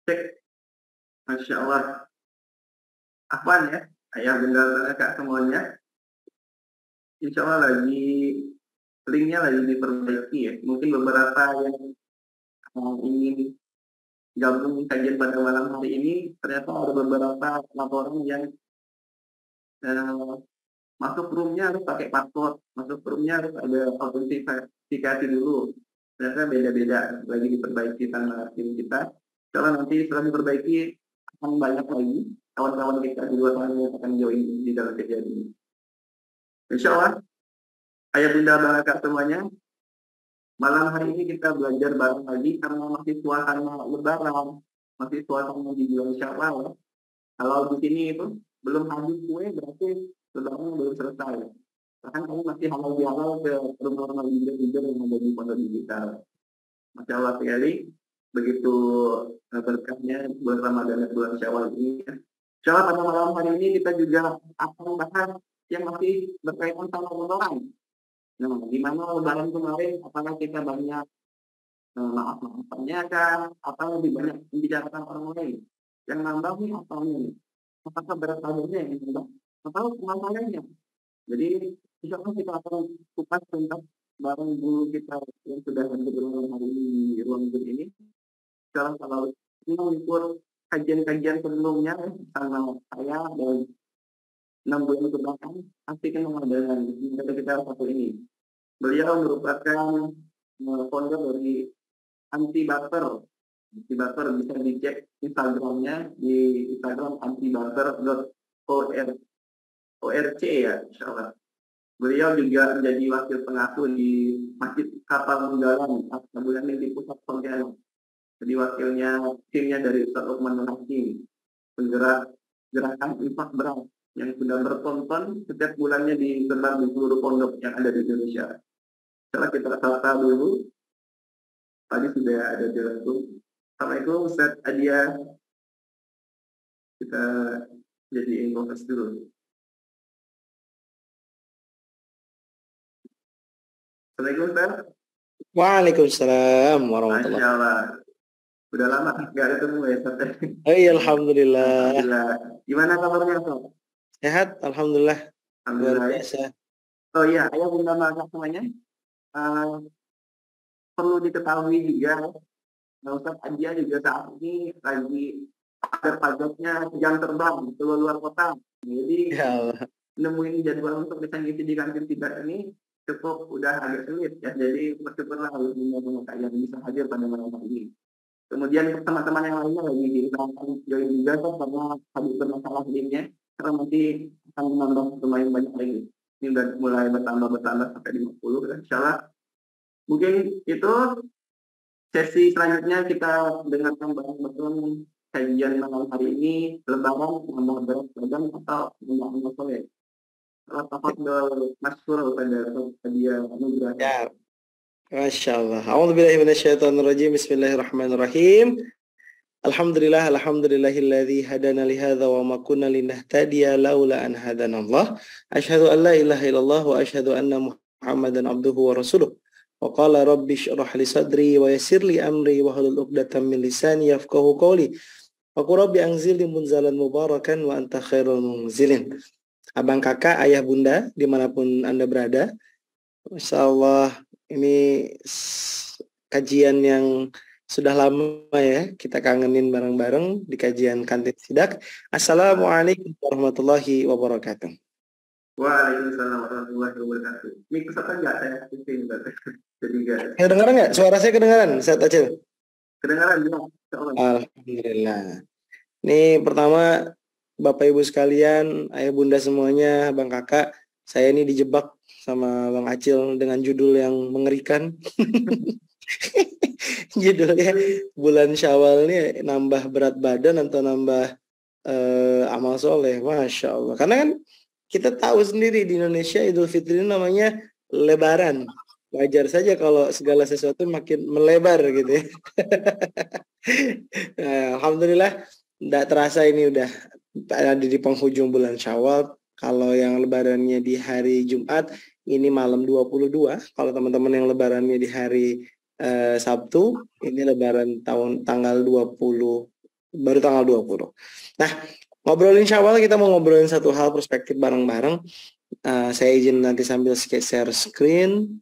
Cek, Masya Allah. Afwan ya, ayah bunda kakak semuanya. Insya Allah lagi linknya lagi diperbaiki ya. Mungkin beberapa yang ingin gabung kajian pada malam hari ini, ternyata ada beberapa laporan yang eh, masuk roomnya harus pakai password, masuk roomnya harus ada autentikasi dulu. Ternyata beda-beda, lagi diperbaiki sama tim kita. Kalau nanti setelah diperbaiki, akan banyak lagi kawan-kawan kita di luar sana yang akan join di dalam kejadian ini. Insya Allah, ayah bunda bangga semuanya, malam hari ini kita belajar bareng lagi karena masih suasana lebaran, masih suasana di bulan Syawal. Kalau di sini itu belum habis kue berarti lebaran belum selesai. Bahkan kami masih halal bihalal ke rumah-rumah leader-leader yang ada di pondok digital. Masya Allah sekali, begitu berkahnya bulan Ramadan dan bulan Syawal ini. Insya Allah pada malam hari ini kita juga akan bahas yang masih berkaitan sama lebaran. Nah, di mana lebaran kemarin, apakah kita banyak maaf-maafannya kah, atau lebih banyak membicarakan orang lain? Yang nambah nih apa nih? Apakah berat badannya yang nambah? Atau pengamparannya? Jadi, insya Allah kita akan kupas tuntas bareng guru kita yang sudah bergabung hari ini di ruang Zoom ini. Sekarang kalau ini mengikut kajian-kajian sebelumnya sama saya dan 6 bulan ke belakang, pasti kenal dengan kita satu ini. Beliau merupakan founder dari anti butter. Anti butter bisa dicek Instagramnya di Instagram antibutter.org ya, insya Allah. Beliau juga menjadi wakil pengasuh di Masjid Kapal Menggalang, Kabupaten di Pusat Pontianak. Jadi wakilnya timnya dari Ustaz Lukman Hakim, penggerak gerakan infak beras yang sudah bertonton setiap bulannya disebar di seluruh pondok yang ada di Indonesia. Setelah kita sapa dulu, tadi sudah ada di langsung. Assalamualaikum Ustaz Adia, kita jadi infokas dulu. Assalamualaikum Ustaz. Waalaikumsalam warahmatullahi Masya Allah. Udah lama nggak ketemu ya Ustaz. wabarakatuh. Iya, alhamdulillah. Alhamdulillah. Gimana kabarnya Ustaz? Sehat, alhamdulillah. Luar Alhamdulillah ya. biasa. Oh iya, ayah bunda maaf semuanya. Uh, perlu diketahui juga, Ustaz Adia juga saat ini lagi ada pajaknya jam terbang ke luar kota. Jadi Ya Allah. nemuin jadwal untuk bisa ngisi di kantin tidak ini cukup udah agak sulit ya. Jadi bersyukurlah kalau yang bisa hadir pada malam hari ini. Kemudian teman-teman yang lainnya lagi diusahakan join juga kok karena habis bermasalah linknya karena nanti akan menambah lumayan banyak lagi. Ini udah mulai bertambah sampai 50 insya Allah. Mungkin itu sesi selanjutnya kita dengarkan bareng-bareng kajian malam hari ini lebaran menambah berat badan atau menambah soleh. Tafadhol masykur pada dia Nugra. Ya, Masya Allah. A'udzubillahi minasyaitonirrajim. Bismillahirrahmanirrahim. Alhamdulillahilladzi hadana li hadza wa ma kunna linahtadiya laula an hadanallah. Asyhadu an la ilaha illallah wa asyhadu anna Muhammadan abduhu wa rasuluh. Wa qala rabbi shrah li sadri wa yassir li amri wa hlul 'uqdatam min lisani yafqahu qawli. Wa qur rabbi anzilni munzalan mubarakan wa anta khairul munzilin. Abang kakak, ayah bunda, dimanapun Anda berada. Masya Allah, ini kajian yang sudah lama ya, kita kangenin bareng-bareng di kajian Kantin Sidak. Assalamualaikum warahmatullahi wabarakatuh. Waalaikumsalam warahmatullahi wabarakatuh. Ini kesempatan nggak saya pusing jadi nggak. Kedengaran nggak? Suara saya kedengaran, Ustaz Acil? Kedengaran ya. Alhamdulillah. Ini pertama, Bapak Ibu sekalian, ayah bunda semuanya, bang kakak, saya ini dijebak sama Bang Acil dengan judul yang mengerikan. Judulnya bulan Syawal ini nambah berat badan atau nambah amal soleh. Masya Allah. Karena kan kita tahu sendiri di Indonesia Idul Fitri namanya Lebaran. Wajar saja kalau segala sesuatu makin melebar gitu ya. Nah, alhamdulillah tidak terasa ini udah ada di penghujung bulan Syawal. Kalau yang lebarannya di hari Jumat, ini malam 22. Kalau teman-teman yang lebarannya di hari Sabtu, ini lebaran tanggal 20 Baru tanggal 20. Nah, ngobrolin Syawal, kita mau ngobrolin satu hal perspektif bareng-bareng. Saya izin nanti sambil share screen.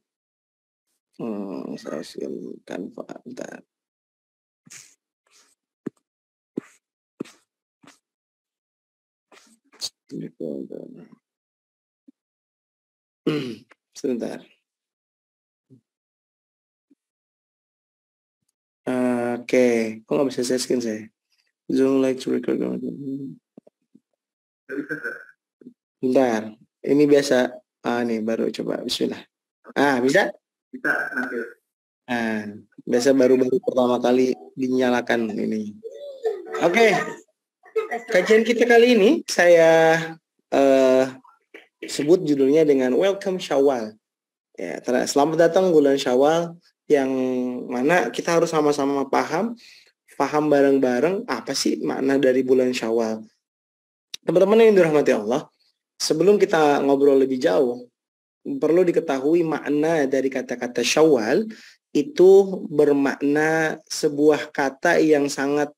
Saya silakan Pak. Bentar. Sebentar. Oke, kok nggak bisa share screen saya? Zoom like to record. Bentar, ini biasa. Nih baru coba. Bismillah. Bisa? Bisa nanti. Biasa baru-baru pertama kali dinyalakan ini. Oke. Kajian kita kali ini saya sebut judulnya dengan Welcome Syawal. Ya, selamat datang bulan Syawal, yang mana kita harus sama-sama paham bareng-bareng apa sih makna dari bulan Syawal. Teman-teman yang dirahmati Allah, sebelum kita ngobrol lebih jauh, perlu diketahui makna dari kata-kata Syawal itu bermakna sebuah kata yang sangat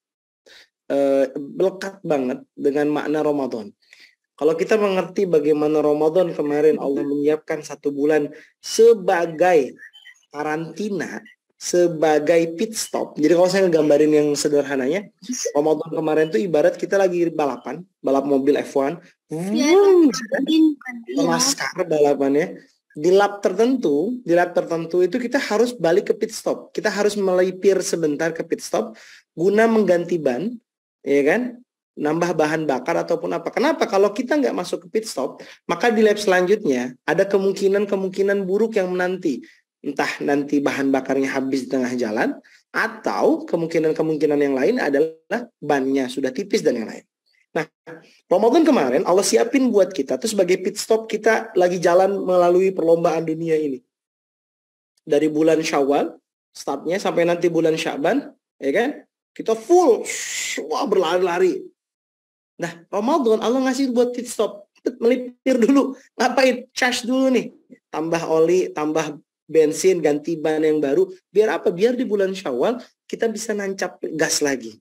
melekat banget dengan makna Ramadan. Kalau kita mengerti bagaimana Ramadan kemarin Allah menyiapkan 1 bulan sebagai karantina, sebagai pit stop. Jadi kalau saya ngegambarin yang sederhananya, Ramadan kemarin itu ibarat kita lagi balap mobil F1. NASCAR balapannya. Di lap tertentu itu kita harus balik ke pit stop. Kita harus melipir sebentar ke pit stop guna mengganti ban, ya kan? Nambah bahan bakar ataupun apa. Kenapa? Kalau kita nggak masuk ke pit stop, maka di lap selanjutnya ada kemungkinan buruk yang menanti. Entah nanti bahan bakarnya habis di tengah jalan, atau kemungkinan yang lain adalah bannya sudah tipis dan yang lain. Nah, Ramadan kemarin Allah siapin buat kita tuh sebagai pit stop, kita lagi jalan melalui perlombaan dunia ini. Dari bulan Syawal startnya sampai nanti bulan Sya'ban, ya kan? Kita full berlari-lari. Nah, Ramadan Allah ngasih buat pit stop, melipir dulu. Ngapain? Charge dulu nih. Tambah oli, tambah bensin, ganti ban yang baru. Biar apa? Biar di bulan Syawal kita bisa nancap gas lagi.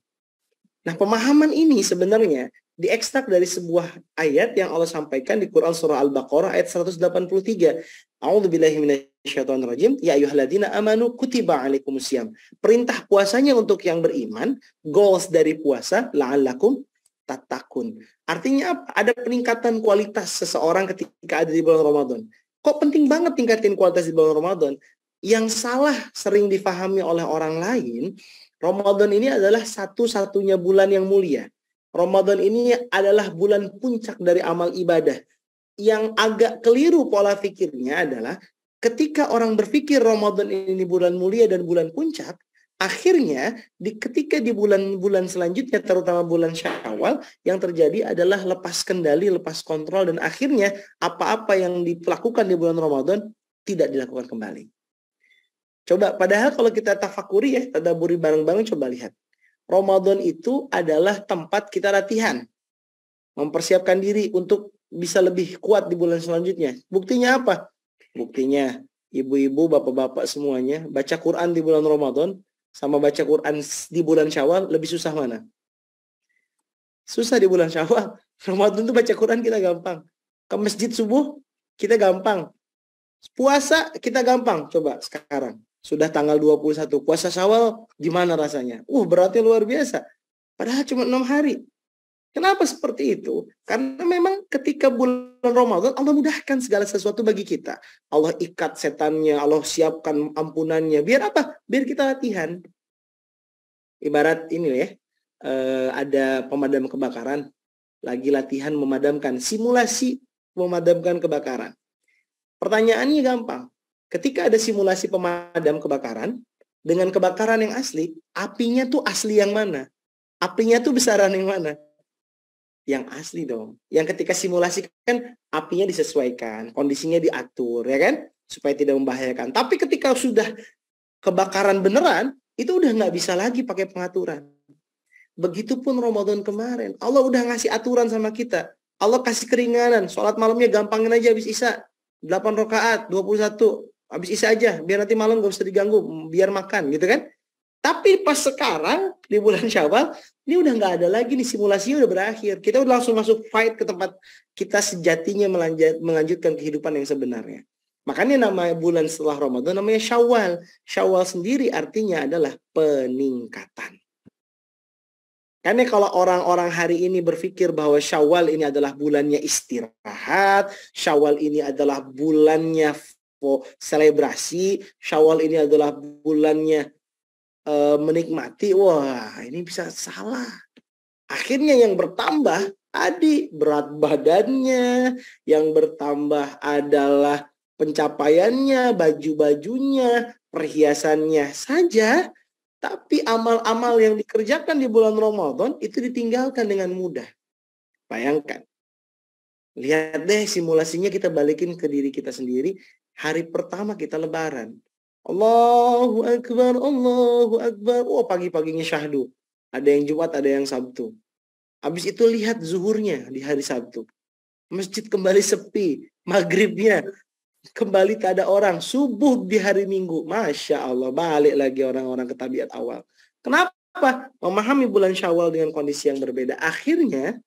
Nah, pemahaman ini sebenarnya diekstrak dari sebuah ayat yang Allah sampaikan di Quran surah Al-Baqarah ayat 183. A'udzubillahi minasyaitonirrajim. Ya ayyuhalladzina amanu kutiba alaikumusiyam. Perintah puasanya untuk yang beriman, goals dari puasa la'allakum tattaqun. Artinya apa? Ada peningkatan kualitas seseorang ketika ada di bulan Ramadan. Kok penting banget tingkatin kualitas di bulan Ramadan? Yang salah sering difahami oleh orang lain, Ramadan ini adalah satu-satunya bulan yang mulia. Ramadan ini adalah bulan puncak dari amal ibadah. Yang agak keliru pola pikirnya adalah ketika orang berpikir Ramadan ini bulan mulia dan bulan puncak, akhirnya ketika di bulan-bulan selanjutnya, terutama bulan Syawal, yang terjadi adalah lepas kendali, lepas kontrol, dan akhirnya apa-apa yang dilakukan di bulan Ramadan tidak dilakukan kembali. Coba, padahal kalau kita tafakuri ya, tadaburi bareng-bareng, coba lihat. Ramadan itu adalah tempat kita latihan. Mempersiapkan diri untuk bisa lebih kuat di bulan selanjutnya. Buktinya apa? Buktinya, ibu-ibu, bapak-bapak semuanya, baca Quran di bulan Ramadan, sama baca Quran di bulan Syawal, lebih susah mana? Susah di bulan Syawal. Ramadan itu baca Quran kita gampang. Ke masjid subuh, kita gampang. Puasa, kita gampang. Coba sekarang. Sudah tanggal 21, puasa Syawal, gimana rasanya? Beratnya luar biasa. Padahal cuma 6 hari. Kenapa seperti itu? Karena memang ketika bulan Ramadan, Allah mudahkan segala sesuatu bagi kita. Allah ikat setannya, Allah siapkan ampunannya. Biar apa? Biar kita latihan. Ibarat ini ya, ada pemadam kebakaran, lagi latihan memadamkan, simulasi memadamkan kebakaran. Pertanyaannya gampang. Ketika ada simulasi pemadam kebakaran, dengan kebakaran yang asli, apinya tuh asli yang mana? Apinya tuh besaran yang mana? Yang asli dong. Yang ketika simulasi kan apinya disesuaikan, kondisinya diatur, ya kan? Supaya tidak membahayakan. Tapi ketika sudah kebakaran beneran, itu udah nggak bisa lagi pakai pengaturan. Begitupun Ramadan kemarin. Allah udah ngasih aturan sama kita. Allah kasih keringanan. Sholat malamnya gampangin aja habis Isya. 8 rakaat, 21. Habis Isya aja. Biar nanti malam gak usah diganggu. Biar makan gitu kan. Tapi pas sekarang di bulan Syawal, ini udah nggak ada lagi nih, simulasinya udah berakhir. Kita udah langsung masuk fight ke tempat kita sejatinya melanjutkan kehidupan yang sebenarnya. Makanya nama bulan setelah Ramadan namanya Syawal. Syawal sendiri artinya adalah peningkatan. Karena kalau orang-orang hari ini berpikir bahwa Syawal ini adalah bulannya istirahat, Syawal ini adalah bulannya selebrasi, Syawal ini adalah bulannya menikmati, wah ini bisa salah. Akhirnya yang bertambah berat badannya, yang bertambah adalah pencapaiannya, baju-bajunya, perhiasannya saja. Tapi amal-amal yang dikerjakan di bulan Ramadan itu ditinggalkan dengan mudah. Bayangkan. Lihat deh simulasinya, kita balikin ke diri kita sendiri. Hari pertama kita lebaran. Allahu Akbar, Allahu Akbar. Oh, pagi-paginya syahdu. Ada yang Jumat, ada yang Sabtu. Habis itu lihat zuhurnya di hari Sabtu. Masjid kembali sepi. Maghribnya kembali tak ada orang. Subuh di hari Minggu. Masya Allah. Balik lagi orang-orang ke tabiat awal. Kenapa? Memahami bulan Syawal dengan kondisi yang berbeda. Akhirnya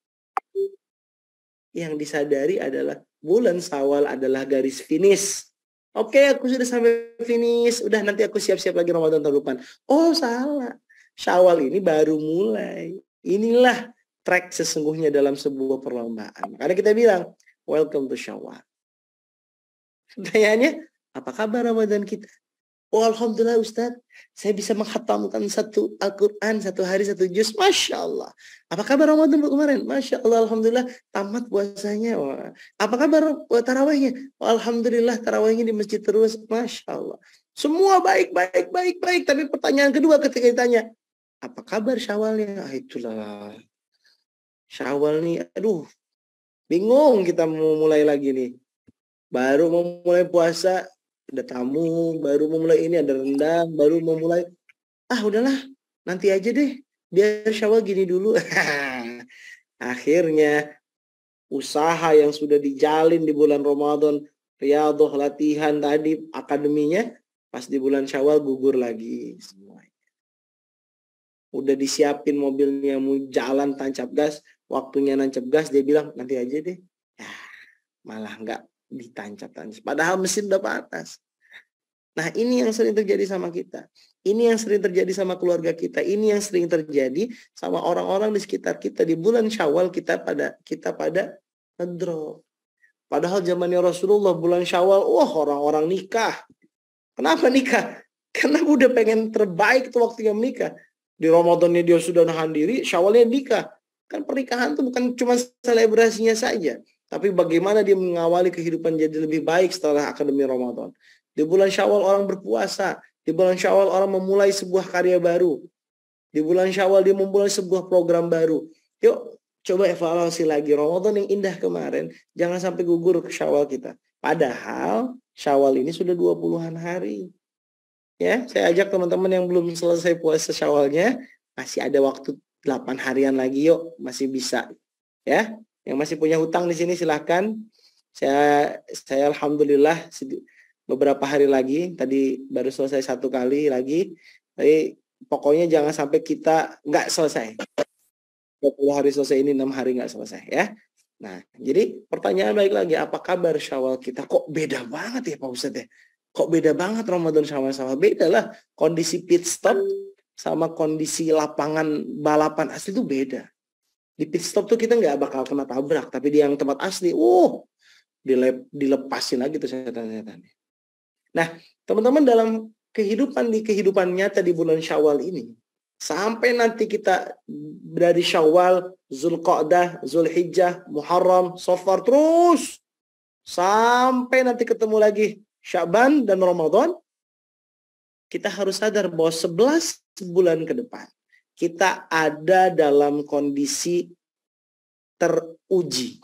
yang disadari adalah bulan Syawal adalah garis finish. Oke, aku sudah sampai finish. Udah, nanti aku siap-siap lagi Ramadan tahun depan. Oh, salah. Syawal ini baru mulai. Inilah track sesungguhnya dalam sebuah perlombaan. Karena kita bilang, welcome to Syawal. Pertanyaannya, apa kabar Ramadan kita? Oh, alhamdulillah Ustadz, saya bisa menghatamkan satu Al-Quran, satu hari satu juz. Masya Allah. Apa kabar Ramadan kemarin? Masya Allah, alhamdulillah tamat puasanya. Wah. Apa kabar tarawihnya? Oh, alhamdulillah tarawihnya di masjid terus. Masya Allah. Semua baik. Tapi pertanyaan kedua ketika ditanya, apa kabar Syawalnya? Itulah. Syawal nih, aduh, bingung kita mau mulai lagi nih. Baru mau mulai puasa, ada tamu, baru mau mulai ini ada rendang, baru mau mulai, udahlah, nanti aja deh, biar Syawal gini dulu. Akhirnya usaha yang sudah dijalin di bulan Ramadan, riyadhah, latihan tadi, akademinya, pas di bulan Syawal gugur lagi semuanya. Udah disiapin mobilnya mau jalan tancap gas, waktunya nancap gas, dia bilang nanti aja deh. Malah enggak ditancap-tancap. Padahal mesin udah panas. Nah, ini yang sering terjadi sama kita. Ini yang sering terjadi sama keluarga kita. Ini yang sering terjadi sama orang-orang di sekitar kita. Di bulan Syawal kita pada ngedrop. Padahal zamannya Rasulullah bulan Syawal, orang-orang nikah. Kenapa nikah? Karena udah pengen terbaik tuh waktunya menikah. Di Ramadannya dia sudah nahan diri, Syawalnya nikah. Kan pernikahan tuh bukan cuma selebrasinya saja, tapi bagaimana dia mengawali kehidupan jadi lebih baik setelah akademi Ramadan. Di bulan Syawal orang berpuasa. Di bulan Syawal orang memulai sebuah karya baru. Di bulan Syawal dia memulai sebuah program baru. Yuk, coba evaluasi lagi Ramadan yang indah kemarin. Jangan sampai gugur ke Syawal kita. Padahal Syawal ini sudah 20-an hari. Ya, saya ajak teman-teman yang belum selesai puasa Syawalnya, masih ada waktu 8 harian lagi, yuk, masih bisa. Ya, yang masih punya hutang di sini silahkan. Saya alhamdulillah beberapa hari lagi, tadi baru selesai 1 kali lagi. Tapi pokoknya jangan sampai kita nggak selesai. 20 hari selesai ini, 6 hari nggak selesai ya. Nah, jadi pertanyaan baik lagi, apa kabar Syawal kita? Kok beda banget ya Pak Ustadz ya? Kok beda banget Ramadan Syawal? Beda lah. Kondisi pit stop sama kondisi lapangan balapan asli itu beda. Di pit stop tuh kita nggak bakal kena tabrak, tapi di yang tempat asli, dilepasin lagi tuh setan-setannya. Nah, teman-teman dalam kehidupan nyata di bulan Syawal ini, sampai nanti kita dari Syawal, Zulqa'dah, Zulhijjah, Muharram, Safar terus sampai nanti ketemu lagi Sya'ban dan Ramadan, kita harus sadar bahwa 11 bulan ke depan kita ada dalam kondisi teruji.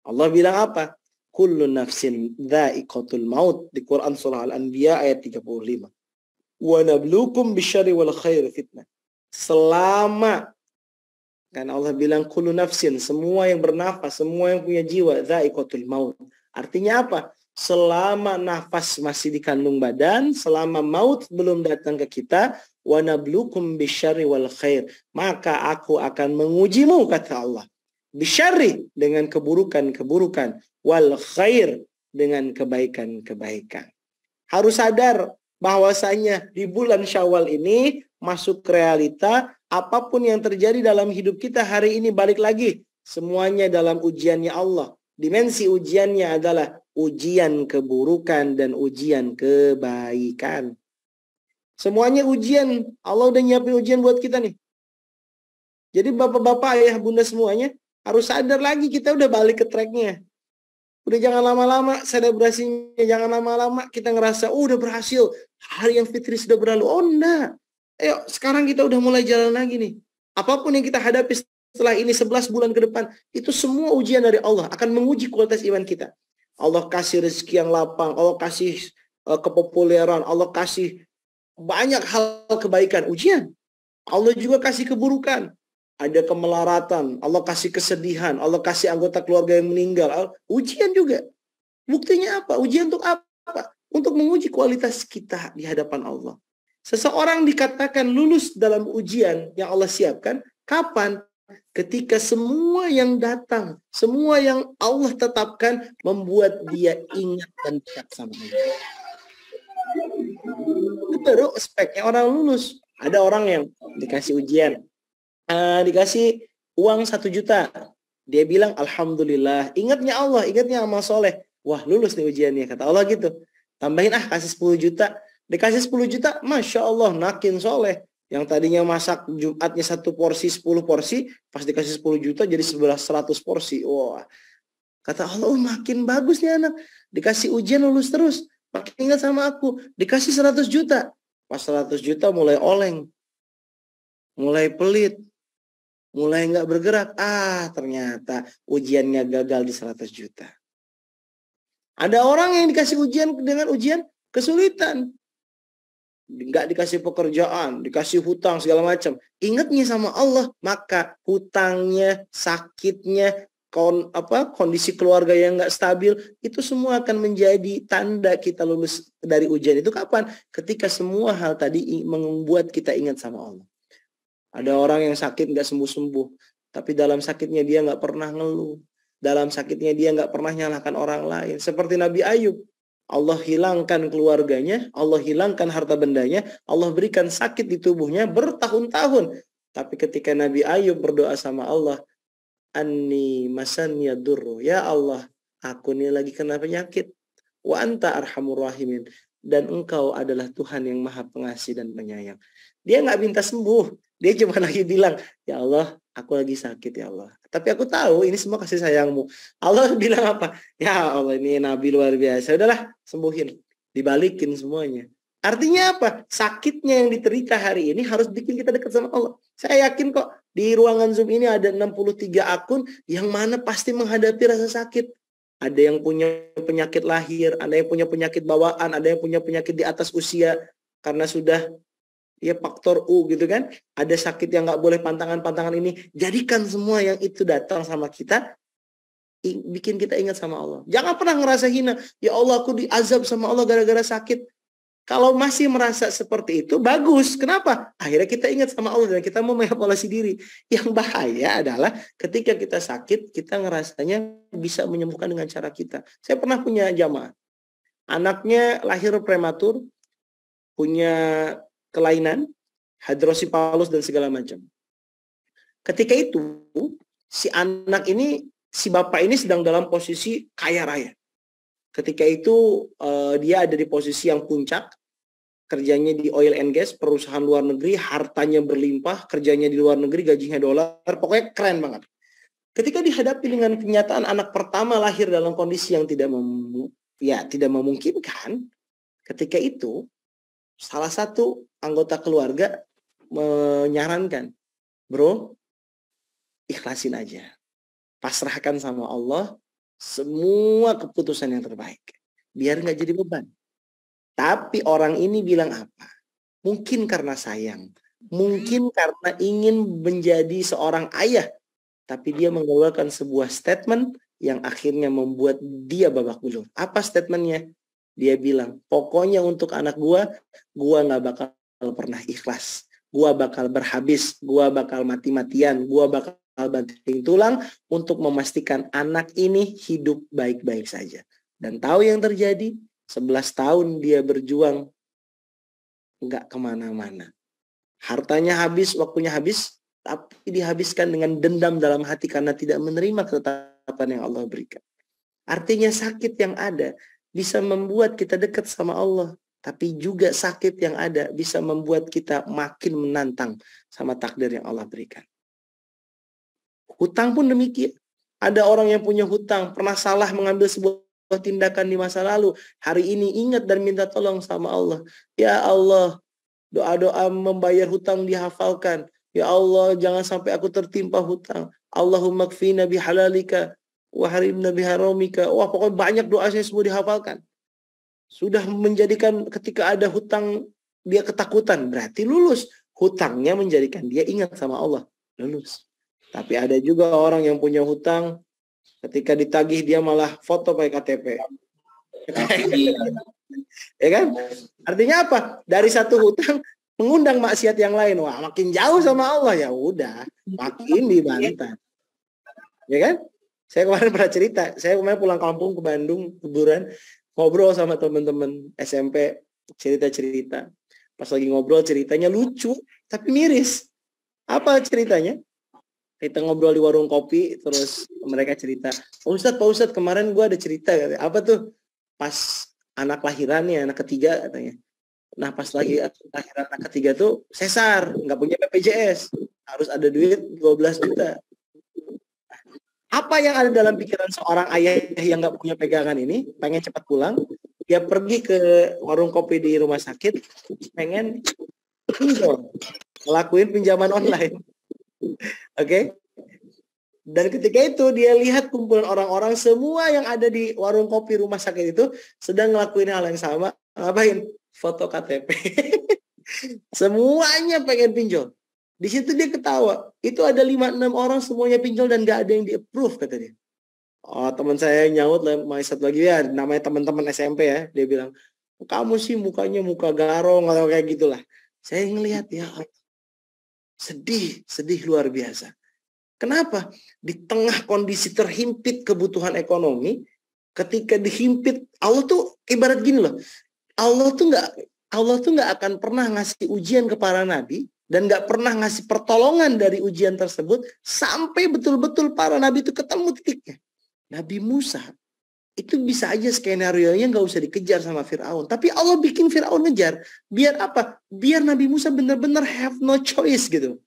Allah bilang apa? Kullu nafsin dha'iqatul maut di Quran surah Al-Anbiya ayat 35. Wa nabluukum bisyarri wal khairi fitnah. Selama kan Allah bilang kullu nafsin, semua yang bernafas, semua yang punya jiwa, dha'iqatul maut. Artinya apa? selama nafas masih di kandung badan, selama maut belum datang ke kita, wa nablukum bisyarri wal khair, maka aku akan mengujimu, kata Allah. Bisyarri, dengan keburukan-keburukan, wal khair, dengan kebaikan-kebaikan. Harus sadar bahwasanya di bulan Syawal ini masuk realita, apapun yang terjadi dalam hidup kita hari ini, balik lagi, semuanya dalam ujiannya Allah. Dimensi ujiannya adalah ujian keburukan dan ujian kebaikan. Semuanya ujian. Allah udah nyiapin ujian buat kita nih. Jadi bapak-bapak, ayah, bunda semuanya harus sadar lagi, kita udah balik ke tracknya. Udah jangan lama-lama selebrasinya, jangan lama-lama kita ngerasa, oh udah berhasil, hari yang fitri sudah berlalu. Oh enggak. Ayo sekarang kita udah mulai jalan lagi nih. Apapun yang kita hadapi setelah ini 11 bulan ke depan, itu semua ujian dari Allah, akan menguji kualitas iman kita. Allah kasih rezeki yang lapang, Allah kasih kepopuleran, Allah kasih banyak hal kebaikan, ujian. Allah juga kasih keburukan, ada kemelaratan, Allah kasih kesedihan, Allah kasih anggota keluarga yang meninggal, ujian juga. Buktinya apa? Ujian untuk apa? Untuk menguji kualitas kita di hadapan Allah. Seseorang dikatakan lulus dalam ujian yang Allah siapkan, kapan? Ketika semua yang datang, semua yang Allah tetapkan membuat dia ingat dan dekat sama Allah. Itu baru aspeknya orang lulus. Ada orang yang dikasih ujian, dikasih uang 1 juta. Dia bilang alhamdulillah, ingatnya Allah, ingatnya amal soleh. Wah lulus nih ujiannya, kata Allah gitu. Tambahin kasih 10 juta. Dikasih 10 juta, Masya Allah, makin soleh. Yang tadinya masak Jumatnya 1 porsi, 10 porsi, pas dikasih 10 juta jadi 100 porsi. Wah, kata Allah, makin bagus nih anak. Dikasih ujian lulus terus. Makin ingat sama aku. Dikasih 100 juta. Pas 100 juta mulai oleng. Mulai pelit. Mulai nggak bergerak. Ternyata ujiannya gagal di 100 juta. Ada orang yang dikasih ujian dengan ujian kesulitan. Nggak dikasih pekerjaan, dikasih hutang segala macam. Ingatnya sama Allah, maka hutangnya, sakitnya, kondisi keluarga yang nggak stabil, itu semua akan menjadi tanda kita lulus dari ujian itu kapan? Ketika semua hal tadi membuat kita ingat sama Allah. Ada orang yang sakit nggak sembuh-sembuh, tapi dalam sakitnya dia nggak pernah ngeluh. Dalam sakitnya dia nggak pernah nyalahkan orang lain. Seperti Nabi Ayub. Allah hilangkan keluarganya, Allah hilangkan harta bendanya, Allah berikan sakit di tubuhnya bertahun-tahun. Tapi ketika Nabi Ayub berdoa sama Allah, Anni masannya durru, ya Allah, aku ini lagi kena penyakit. Wa anta arhamur rahimin, dan engkau adalah Tuhan yang maha pengasih dan penyayang. Dia nggak minta sembuh, dia cuma lagi bilang, ya Allah, aku lagi sakit ya Allah. Tapi aku tahu ini semua kasih sayangmu. Allah bilang apa? Ya Allah, ini Nabi luar biasa. Udahlah, sembuhin. Dibalikin semuanya. Artinya apa? Sakitnya yang diterita hari ini harus bikin kita dekat sama Allah. Saya yakin kok di ruangan Zoom ini ada 63 akun yang mana pasti menghadapi rasa sakit. Ada yang punya penyakit lahir, ada yang punya penyakit bawaan, ada yang punya penyakit di atas usia karena sudah faktor U gitu kan. Ada sakit yang nggak boleh pantangan-pantangan ini. Jadikan semua yang itu datang sama kita, bikin kita ingat sama Allah. Jangan pernah ngerasa hina. Ya Allah, aku diazab sama Allah gara-gara sakit. Kalau masih merasa seperti itu, bagus. Kenapa? Akhirnya kita ingat sama Allah dan kita mau mengevaluasi diri. Yang bahaya adalah ketika kita sakit, kita ngerasanya bisa menyembuhkan dengan cara kita. Saya pernah punya jamaah. Anaknya lahir prematur, punya kelainan, hidrosipalus dan segala macam. Ketika itu, si anak ini, si bapak ini sedang dalam posisi kaya raya. Ketika itu dia ada di posisi yang puncak, kerjanya di oil and gas, perusahaan luar negeri, hartanya berlimpah, kerjanya di luar negeri, gajinya dolar, pokoknya keren banget. Ketika dihadapi dengan kenyataan anak pertama lahir dalam kondisi yang tidak memungkinkan, ketika itu salah satu anggota keluarga menyarankan, bro, ikhlasin aja. Pasrahkan sama Allah semua keputusan yang terbaik. Biar nggak jadi beban. Tapi orang ini bilang apa? Mungkin karena sayang. Mungkin karena ingin menjadi seorang ayah. Tapi dia mengeluarkan sebuah statement yang akhirnya membuat dia babak belur. Apa statementnya? Dia bilang, pokoknya untuk anak gua nggak bakal pernah ikhlas. Gua bakal berhabis, gua bakal mati-matian, gua bakal banting tulang untuk memastikan anak ini hidup baik-baik saja. Dan tahu yang terjadi? 11 tahun dia berjuang, nggak kemana-mana. Hartanya habis, waktunya habis, tapi dihabiskan dengan dendam dalam hati karena tidak menerima ketetapan yang Allah berikan. Artinya sakit yang ada bisa membuat kita dekat sama Allah. Tapi juga sakit yang ada bisa membuat kita makin menantang sama takdir yang Allah berikan. Hutang pun demikian. Ada orang yang punya hutang, pernah salah mengambil sebuah tindakan di masa lalu. Hari ini ingat dan minta tolong sama Allah. Ya Allah, doa-doa membayar hutang dihafalkan. Ya Allah, jangan sampai aku tertimpa hutang. Allahumma kfina bihalalika wa harimna biharamika. Wah, pokoknya banyak doanya semua dihafalkan. Sudah menjadikan ketika ada hutang dia ketakutan, berarti lulus. Hutangnya menjadikan dia ingat sama Allah, lulus. Tapi ada juga orang yang punya hutang, ketika ditagih dia malah foto pakai KTP. Ya kan? Artinya apa? Dari satu hutang mengundang maksiat yang lain. Wah, makin jauh sama Allah, ya udah, makin dibantah. Ya kan? Saya kemarin pernah cerita, saya kemarin pulang kampung ke Bandung, liburan, ngobrol sama teman-teman SMP, cerita-cerita. Pas lagi ngobrol ceritanya lucu, tapi miris. Apa ceritanya? Kita ngobrol di warung kopi, terus mereka cerita, Pak Ustadz, kemarin gue ada cerita. Apa tuh? Pas anak lahirannya, anak ketiga katanya. Nah pas lagi lahiran anak ketiga tuh sesar, nggak punya BPJS. Harus ada duit 12 juta. Apa yang ada dalam pikiran seorang ayah yang nggak punya pegangan ini, pengen cepat pulang, dia pergi ke warung kopi di rumah sakit, pengen ngelakuin pinjaman online. Oke? Dan ketika itu dia lihat kumpulan orang-orang semua yang ada di warung kopi rumah sakit itu sedang ngelakuin hal yang sama. Ngapain? Foto KTP. Semuanya pengen pinjol. Di situ dia ketawa. Itu ada 5-6 orang semuanya pinjol dan gak ada yang di-approve kata dia. Oh, teman saya nyaut lah, satu lagi ya, namanya teman-teman SMP ya. Dia bilang, kamu sih mukanya muka garong atau kayak gitulah. Saya ngelihat ya, sedih luar biasa. Kenapa? Di tengah kondisi terhimpit kebutuhan ekonomi, ketika dihimpit, Allah tuh ibarat gini loh. Allah tuh nggak akan pernah ngasih ujian ke para nabi dan nggak pernah ngasih pertolongan dari ujian tersebut sampai betul-betul para nabi itu ketemu titiknya. Nabi Musa itu bisa aja skenario-nya nggak usah dikejar sama Firaun, tapi Allah bikin Firaun ngejar. Biar apa? Biar Nabi Musa benar-benar have no choice gitu.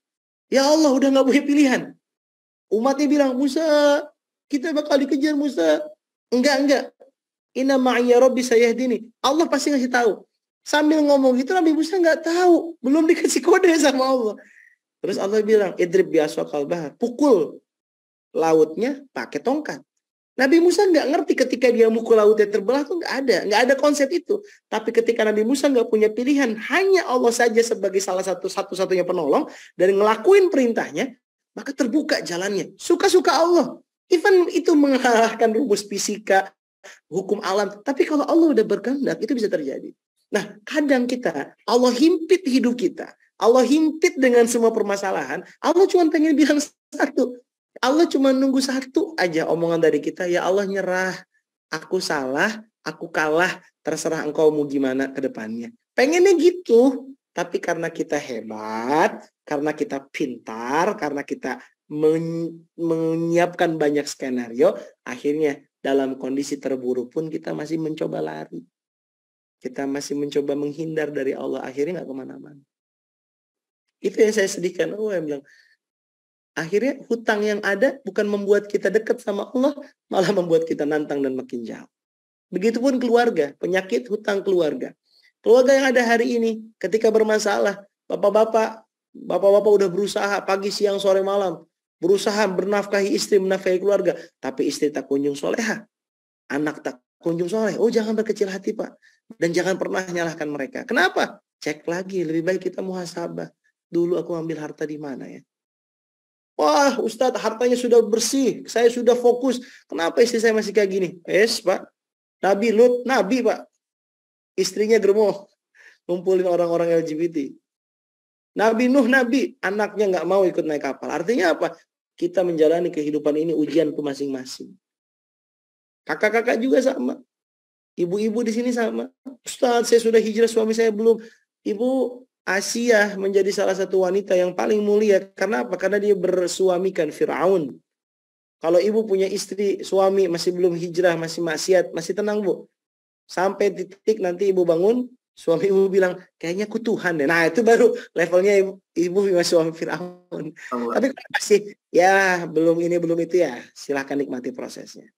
Ya Allah udah nggak punya pilihan. Umatnya bilang, Musa, kita bakal dikejar Musa. Enggak. Inna ma'iyya rabbi sayahdini. Allah pasti ngasih tahu. Sambil ngomong gitu Nabi Musa nggak tahu, belum dikasih kode sama Allah. Terus Allah bilang, idrib bi'aswakal bahar. Pukul lautnya pakai tongkat. Nabi Musa nggak ngerti ketika dia mukul lautnya terbelah tuh nggak ada konsep itu. Tapi ketika Nabi Musa nggak punya pilihan, hanya Allah saja sebagai salah satu-satunya penolong dan ngelakuin perintahnya, maka terbuka jalannya. Suka-suka Allah. Even itu mengalahkan rumus fisika, hukum alam. Tapi kalau Allah udah berkehendak, itu bisa terjadi. Nah, kadang kita, Allah himpit hidup kita. Allah himpit dengan semua permasalahan. Allah cuma pengen bilang satu. Allah cuma nunggu satu aja omongan dari kita. Ya Allah nyerah. Aku salah, aku kalah. Terserah engkau mau gimana ke depannya. Pengennya gitu. Tapi karena kita hebat, karena kita pintar, karena kita menyiapkan banyak skenario, akhirnya dalam kondisi terburuk pun kita masih mencoba lari. Kita masih mencoba menghindar dari Allah. Akhirnya nggak kemana-mana. Itu yang saya sedihkan. Yang bilang, akhirnya hutang yang ada bukan membuat kita dekat sama Allah, malah membuat kita nantang dan makin jauh. Begitupun keluarga, penyakit hutang keluarga. Keluarga yang ada hari ini, ketika bermasalah, bapak-bapak udah berusaha pagi, siang, sore, malam. Berusaha bernafkahi istri, menafkahi keluarga. Tapi istri tak kunjung soleha. Anak tak kunjung soleh. Oh, jangan berkecil hati, Pak. Dan jangan pernah nyalahkan mereka. Kenapa? Cek lagi, lebih baik kita muhasabah. Dulu aku ambil harta di mana ya? Wah, Ustadz, hartanya sudah bersih, saya sudah fokus. Kenapa istri saya masih kayak gini? Pak. Nabi Lut, Nabi, Pak. Istrinya germo, ngumpulin orang-orang LGBT. Nabi Nuh, Nabi, anaknya nggak mau ikut naik kapal. Artinya apa? Kita menjalani kehidupan ini ujian ke masing-masing. Kakak-kakak juga sama. Ibu-ibu di sini sama. Ustadz, saya sudah hijrah, suami saya belum. Ibu Asia menjadi salah satu wanita yang paling mulia. Karena apa? Karena dia bersuamikan Fir'aun. Kalau ibu punya istri, suami masih belum hijrah, masih maksiat, masih tenang, Bu. Sampai titik nanti ibu bangun, suami ibu bilang, kayaknya aku Tuhan deh. Nah, itu baru levelnya ibu suami Fir'aun. Tapi kalau masih, ya belum ini, belum itu ya, silahkan nikmati prosesnya.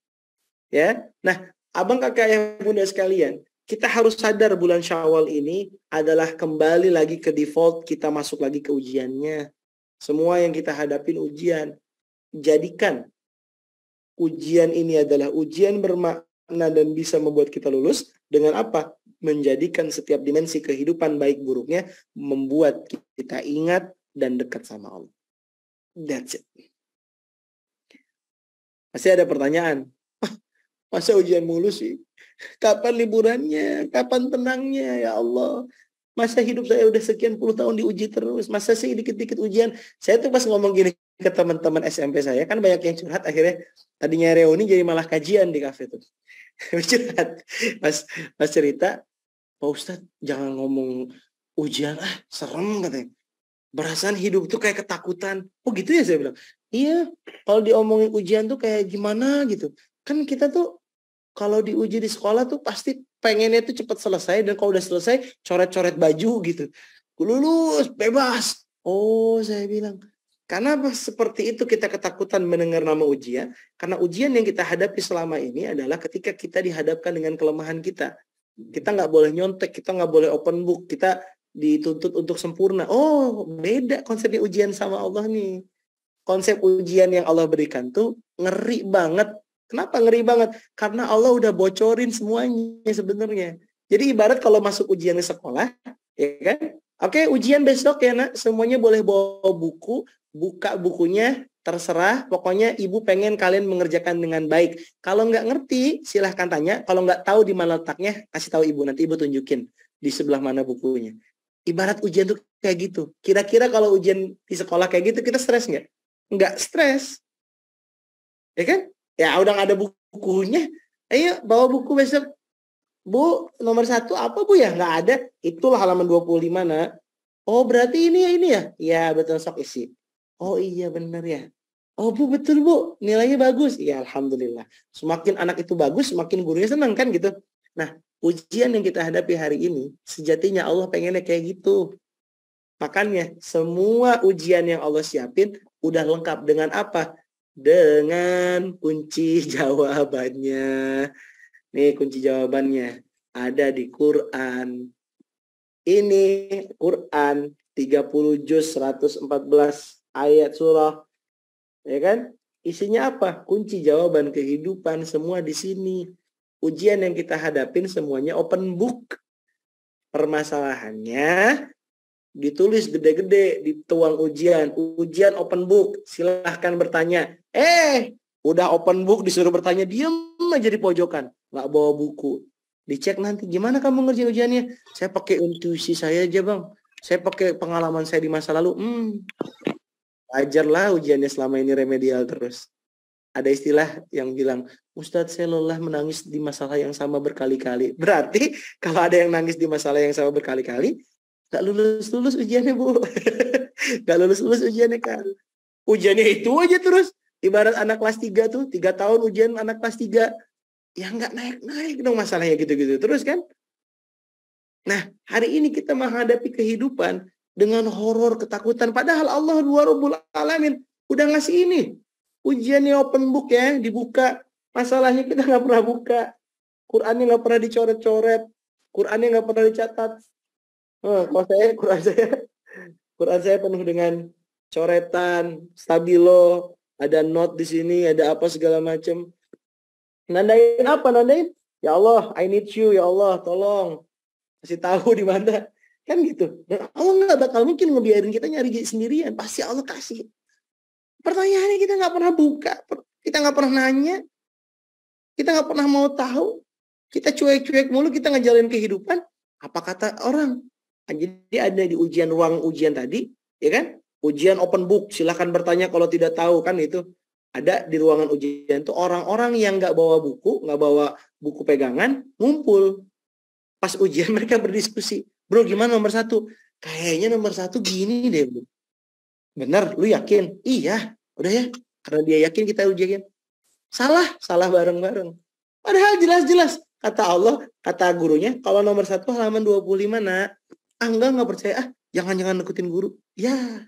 Ya, nah, abang kakak yang bunda sekalian, kita harus sadar bulan Syawal ini adalah kembali lagi ke default, kita masuk lagi ke ujiannya. Semua yang kita hadapin ujian. Jadikan ujian ini adalah ujian bermakna dan bisa membuat kita lulus dengan apa? Menjadikan setiap dimensi kehidupan baik buruknya membuat kita ingat dan dekat sama Allah. That's it. Masih ada pertanyaan? Masa ujian mulu sih? Kapan liburannya? Kapan tenangnya? Ya Allah. Masa hidup saya udah sekian puluh tahun diuji terus. Masa sih dikit-dikit ujian? Saya tuh pas ngomong gini ke teman-teman SMP saya, kan banyak yang curhat, akhirnya tadinya reuni jadi malah kajian di kafe tuh. Curhat. Pas cerita, Pak Ustadz jangan ngomong ujian, serem katanya. Berasaan hidup tuh kayak ketakutan. Oh gitu ya, saya bilang. Iya, kalau diomongin ujian tuh kayak gimana gitu. Kan kita tuh kalau diuji di sekolah tuh pasti pengennya tuh cepat selesai, dan kalau udah selesai coret-coret baju gitu. Lulus, bebas. Oh, saya bilang, karena seperti itu kita ketakutan mendengar nama ujian? Karena ujian yang kita hadapi selama ini adalah ketika kita dihadapkan dengan kelemahan kita. Kita nggak boleh nyontek, kita nggak boleh open book, kita dituntut untuk sempurna. Oh, beda konsepnya ujian sama Allah nih. Konsep ujian yang Allah berikan tuh ngeri banget. Kenapa ngeri banget? Karena Allah udah bocorin semuanya sebenarnya. Jadi ibarat kalau masuk ujian di sekolah, ya kan? Oke, ujian besok ya nak, semuanya boleh bawa buku, buka bukunya, terserah. Pokoknya ibu pengen kalian mengerjakan dengan baik. Kalau nggak ngerti, silahkan tanya. Kalau nggak tahu di mana letaknya, kasih tahu ibu. Nanti ibu tunjukin di sebelah mana bukunya. Ibarat ujian tuh kayak gitu. Kira-kira kalau ujian di sekolah kayak gitu, kita stres nggak? Nggak stres. Ya kan? Ya udah nggak ada bukunya. Ayo bawa buku besok. Bu, nomor 1 apa Bu ya? Nggak ada. Itulah halaman 25 nak. Oh berarti ini ya? Ya betul, sok isi. Oh iya benar ya. Oh Bu betul Bu, nilainya bagus. Ya alhamdulillah. Semakin anak itu bagus, semakin gurunya senang kan gitu. Nah, ujian yang kita hadapi hari ini, sejatinya Allah pengennya kayak gitu. Makanya semua ujian yang Allah siapin udah lengkap dengan apa? Dengan kunci jawabannya. Nih kunci jawabannya ada di Quran. Ini Quran 30 juz 114 ayat surah. Ya kan? Isinya apa? Kunci jawaban kehidupan semua di sini. Ujian yang kita hadapin semuanya open book. Permasalahannya ditulis gede-gede, dituang ujian open book, silahkan bertanya. Udah open book disuruh bertanya, diam aja di pojokan, nggak bawa buku. Dicek nanti, gimana kamu ngerjain ujiannya? Saya pakai intuisi saya aja bang, saya pakai pengalaman saya di masa lalu. Ajarlah ujiannya selama ini remedial terus. Ada istilah yang bilang, Ustadz saya lelah menangis di masalah yang sama berkali-kali. Berarti kalau ada yang nangis di masalah yang sama berkali-kali, gak lulus-lulus ujiannya Bu. Gak lulus-lulus ujiannya kan. Ujiannya itu aja terus. Ibarat anak kelas 3 tuh, 3 tahun ujian anak kelas 3. Ya gak naik-naik dong masalahnya gitu-gitu. Terus kan. Nah, hari ini kita menghadapi kehidupan dengan horor, ketakutan. Padahal Allah Rabbul Alamin udah ngasih ini. Ujiannya open book ya, dibuka. Masalahnya kita gak pernah buka. Qurannya gak pernah dicoret-coret. Qurannya gak pernah dicatat. Kalau saya Quran saya penuh dengan coretan, stabilo, ada note di sini, ada apa segala macam. Nandain apa? Nandain, ya Allah, I need you, ya Allah, tolong kasih tahu di mana. Kan gitu. Dan Allah nggak bakal mungkin ngebiarin kita nyari sendirian. Pasti Allah kasih. Pertanyaannya kita nggak pernah buka, kita nggak pernah nanya, kita nggak pernah mau tahu, kita cuek-cuek mulu, kita ngejalin kehidupan. Apa kata orang? Jadi ada di ruang ujian tadi, ya kan? Ujian open book, silahkan bertanya kalau tidak tahu, kan itu. Ada di ruangan ujian itu orang-orang yang nggak bawa buku pegangan, ngumpul. Pas ujian mereka berdiskusi. Bro, gimana nomor 1? Kayaknya nomor 1 gini deh, bro. Benar, lu yakin? Iya, udah ya. Karena dia yakin, kita ujian. Salah bareng-bareng. Padahal jelas-jelas kata Allah, kata gurunya, kalau nomor 1 halaman 25, nak. Enggak percaya. Jangan ikutin guru. Ya.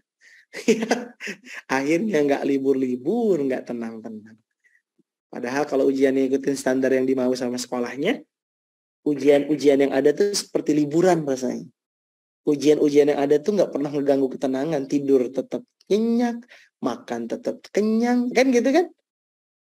Akhirnya nggak libur-libur, nggak tenang-tenang. Padahal kalau ujiannya ikutin standar yang dimau sama sekolahnya, ujian-ujian yang ada tuh seperti liburan rasanya. Ujian-ujian yang ada tuh nggak pernah ngeganggu ketenangan, tidur tetap nyenyak, makan tetap kenyang, kan gitu kan?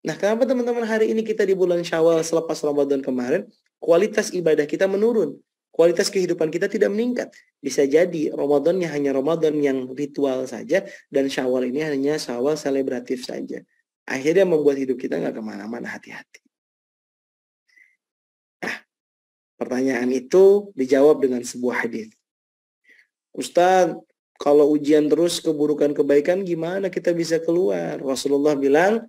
Nah, kenapa teman-teman hari ini kita di bulan Syawal selepas Ramadan kemarin, kualitas ibadah kita menurun, kualitas kehidupan kita tidak meningkat. Bisa jadi Ramadannya hanya Ramadan yang ritual saja, dan Syawal ini hanya Syawal selebratif saja. Akhirnya membuat hidup kita nggak kemana-mana, hati-hati. Nah, pertanyaan itu dijawab dengan sebuah hadis. Ustaz, kalau ujian terus keburukan kebaikan gimana kita bisa keluar? Rasulullah bilang,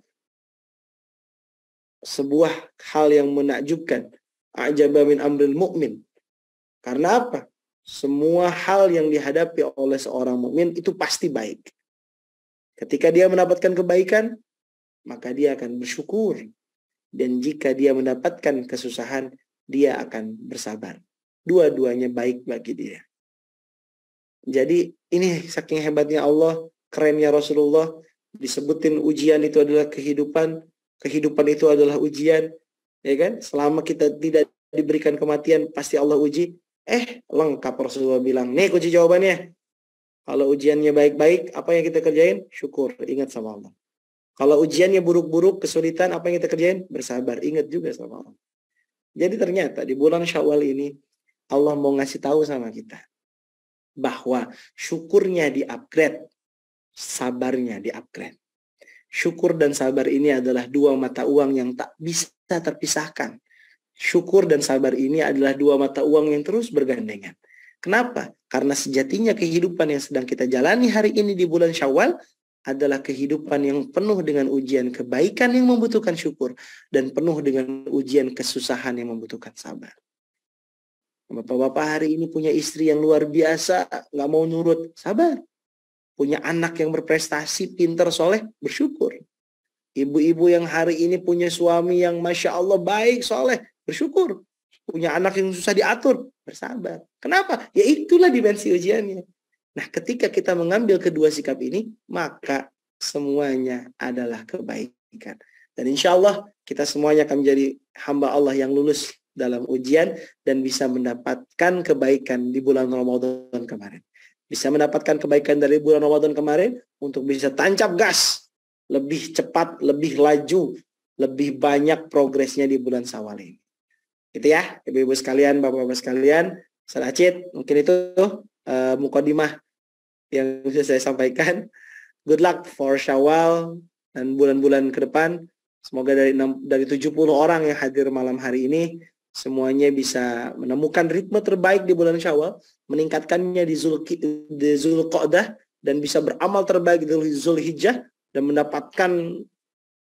sebuah hal yang menakjubkan. A'jaba min amril mu'min. Karena apa? Semua hal yang dihadapi oleh seorang mukmin itu pasti baik. Ketika dia mendapatkan kebaikan, maka dia akan bersyukur. Dan jika dia mendapatkan kesusahan, dia akan bersabar. Dua-duanya baik bagi dia. Jadi ini saking hebatnya Allah, kerennya Rasulullah, disebutin ujian itu adalah kehidupan itu adalah ujian, ya kan? Selama kita tidak diberikan kematian, pasti Allah uji. Lengkap Rasulullah bilang, nih kunci jawabannya. Kalau ujiannya baik-baik, apa yang kita kerjain? Syukur, ingat sama Allah. Kalau ujiannya buruk-buruk, kesulitan, apa yang kita kerjain? Bersabar, ingat juga sama Allah. Jadi ternyata di bulan Syawal ini, Allah mau ngasih tahu sama kita bahwa syukurnya di-upgrade, sabarnya di-upgrade. Syukur dan sabar ini adalah dua mata uang yang tak bisa terpisahkan. Syukur dan sabar ini adalah dua mata uang yang terus bergandengan. Kenapa? Karena sejatinya kehidupan yang sedang kita jalani hari ini di bulan Syawal adalah kehidupan yang penuh dengan ujian kebaikan yang membutuhkan syukur, dan penuh dengan ujian kesusahan yang membutuhkan sabar. Bapak-bapak hari ini punya istri yang luar biasa, nggak mau nurut, sabar. Punya anak yang berprestasi, pintar, soleh, bersyukur. Ibu-ibu yang hari ini punya suami yang Masya Allah baik, soleh, bersyukur. Punya anak yang susah diatur, bersabar. Kenapa? Ya itulah dimensi ujiannya. Nah, ketika kita mengambil kedua sikap ini, maka semuanya adalah kebaikan. Dan insya Allah kita semuanya akan menjadi hamba Allah yang lulus dalam ujian dan bisa mendapatkan kebaikan di bulan Ramadan kemarin. Bisa mendapatkan kebaikan dari bulan Ramadan kemarin untuk bisa tancap gas, lebih cepat, lebih laju, lebih banyak progresnya di bulan Syawal ini. Gitu ya, ibu-ibu sekalian, bapak-bapak sekalian. Saracit, mungkin itu mukadimah yang bisa saya sampaikan. Good luck for Syawal dan bulan-bulan ke depan. Semoga dari 70 orang yang hadir malam hari ini, semuanya bisa menemukan ritme terbaik di bulan Syawal, meningkatkannya di Zulqa'dah, dan bisa beramal terbaik di Zulhijjah, dan mendapatkan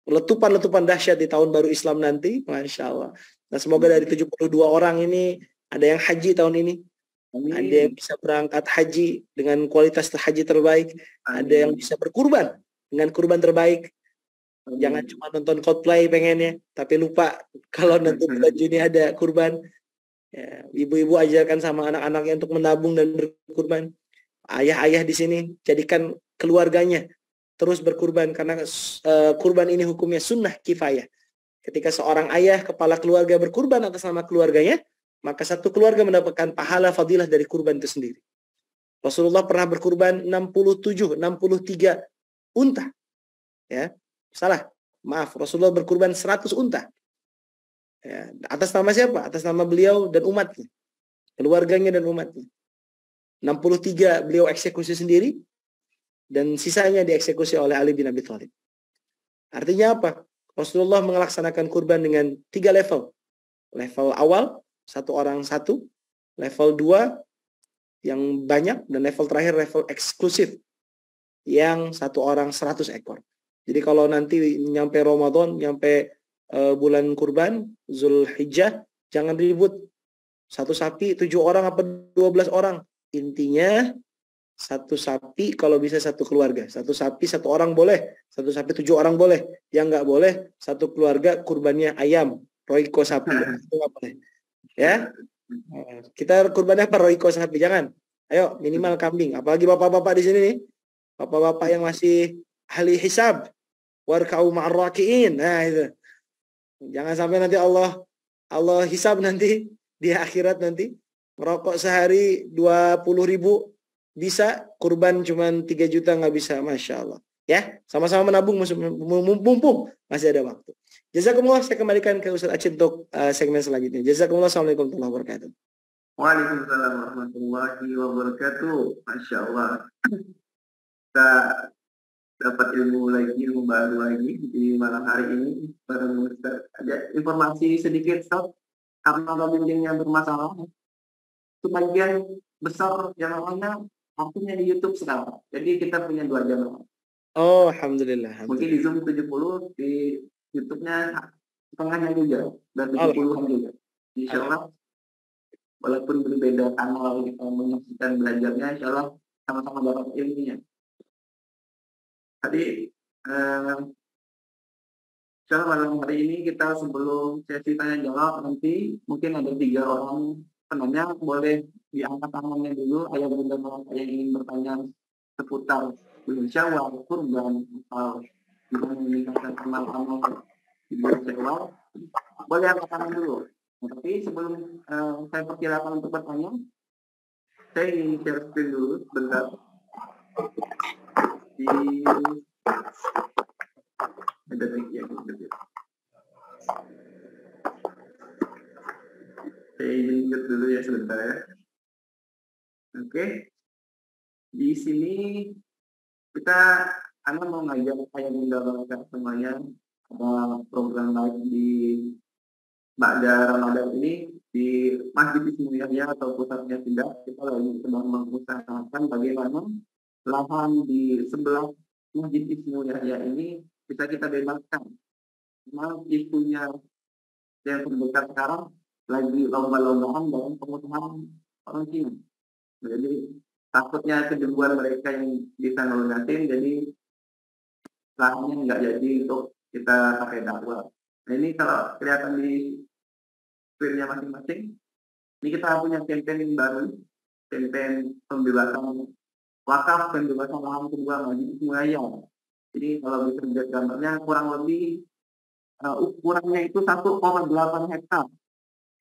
letupan-letupan dahsyat di tahun baru Islam nanti. Masya Allah. Nah, semoga dari 72 orang ini ada yang haji tahun ini. Amin. Ada yang bisa berangkat haji dengan kualitas haji terbaik. Amin. Ada yang bisa berkurban dengan kurban terbaik. Jangan cuma nonton Coldplay pengennya, tapi lupa kalau nanti bulan Juni ada kurban. Ya, ibu-ibu ajarkan sama anak-anaknya untuk menabung dan berkurban. Ayah-ayah di sini jadikan keluarganya terus berkurban, karena kurban ini hukumnya sunnah kifayah. Ketika seorang ayah kepala keluarga berkurban atas nama keluarganya, maka satu keluarga mendapatkan pahala fadilah dari kurban itu sendiri. Rasulullah pernah berkurban 63 unta. Ya. Salah, maaf, Rasulullah berkurban 100 unta. Ya, atas nama siapa? Atas nama beliau dan umatnya, keluarganya dan umatnya. 63 beliau eksekusi sendiri, dan sisanya dieksekusi oleh Ali bin Abi Thalib. Artinya apa? Rasulullah melaksanakan kurban dengan 3 level. Level awal, 1 orang 1. Level 2, yang banyak. Dan level terakhir, level eksklusif, yang 1 orang 100 ekor. Jadi kalau nanti nyampe Ramadan, nyampe bulan kurban, Zulhijjah, jangan ribut. 1 sapi 7 orang apa 12 orang. Intinya 1 sapi kalau bisa 1 keluarga. 1 sapi 1 orang boleh. 1 sapi 7 orang boleh. Yang nggak boleh 1 keluarga kurbannya ayam, roiko sapi. Itu nggak boleh. Ya, kita kurbannya apa? Roiko sapi. Jangan. Ayo minimal kambing. Apalagi bapak-bapak di sini nih. Bapak-bapak yang masih ahli hisab. Warka'u ma'ar raki'in. Nah itu. Jangan sampai nanti Allah hisab nanti di akhirat nanti. Merokok sehari 20.000 bisa, kurban cuma 3 juta nggak bisa. Masya Allah. Ya, sama-sama menabung mumpung masih ada waktu. Jazakumullah, saya kembalikan ke Ustaz Acin untuk segmen selanjutnya. Jazakumullah, assalamualaikum warahmatullahi wabarakatuh. Waalaikumsalam warahmatullahi wabarakatuh. Masya Allah. Kita dapat ilmu baru lagi di malam hari ini. Bareng Ustaz. Ada informasi sedikit, Ustaz. Karena pembimbingnya bermasalah. Sebagian besar jamaahnya artinya di YouTube sekarang. Jadi kita punya 2 jamaah. Oh, alhamdulillah. Mungkin di Zoom 70, di YouTube-nya setengahnya juga, dan 70-an juga. Insya Allah, walaupun berbeda kanal kita menyaksikan belajarnya, insya Allah sama-sama dapat ilmunya. Tadi, insya Allah malam hari ini kita sebelum sesi tanya jawab, nanti mungkin ada 3 orang penanya, boleh diangkat tangannya dulu. Ayah bunda yang ingin bertanya seputar bulan Syawal, kurban, atau gimana meningkatkan amal-amal di bulan Syawal, boleh angkat tangan dulu. Tapi sebelum saya persilakan untuk bertanya, saya ingin share screen dulu sebentar. Ada yang gede. Saya ingin mute dulu ya sebentar ya. Oke. Di sini kita mau ngajak ayah bunda bapak semuanya, ada program live di Ba'da Ramadan ini di Masjid Ismuiyah atau pusatnya tidak. Kita lagi sedang mengusahakan bagaimana lahan di sebelah Masjid Ismuiyah ini bisa kita bebaskan. Karena isunya yang terdekat sekarang lagi lomba-lombaan dalam pengusahaan orang Cina. Jadi takutnya keduluan mereka yang bisa ngelunasin, jadi lahannya nggak jadi untuk kita pakai dakwah. Nah ini kalau kelihatan di screen-nya masing-masing, ini kita punya campaign baru, campaign pembebasan wakaf, pembebasan lahan kedua Masjid Ismuiyah. Jadi kalau bisa lihat gambarnya, kurang lebih ukurannya itu 1,8 hektar.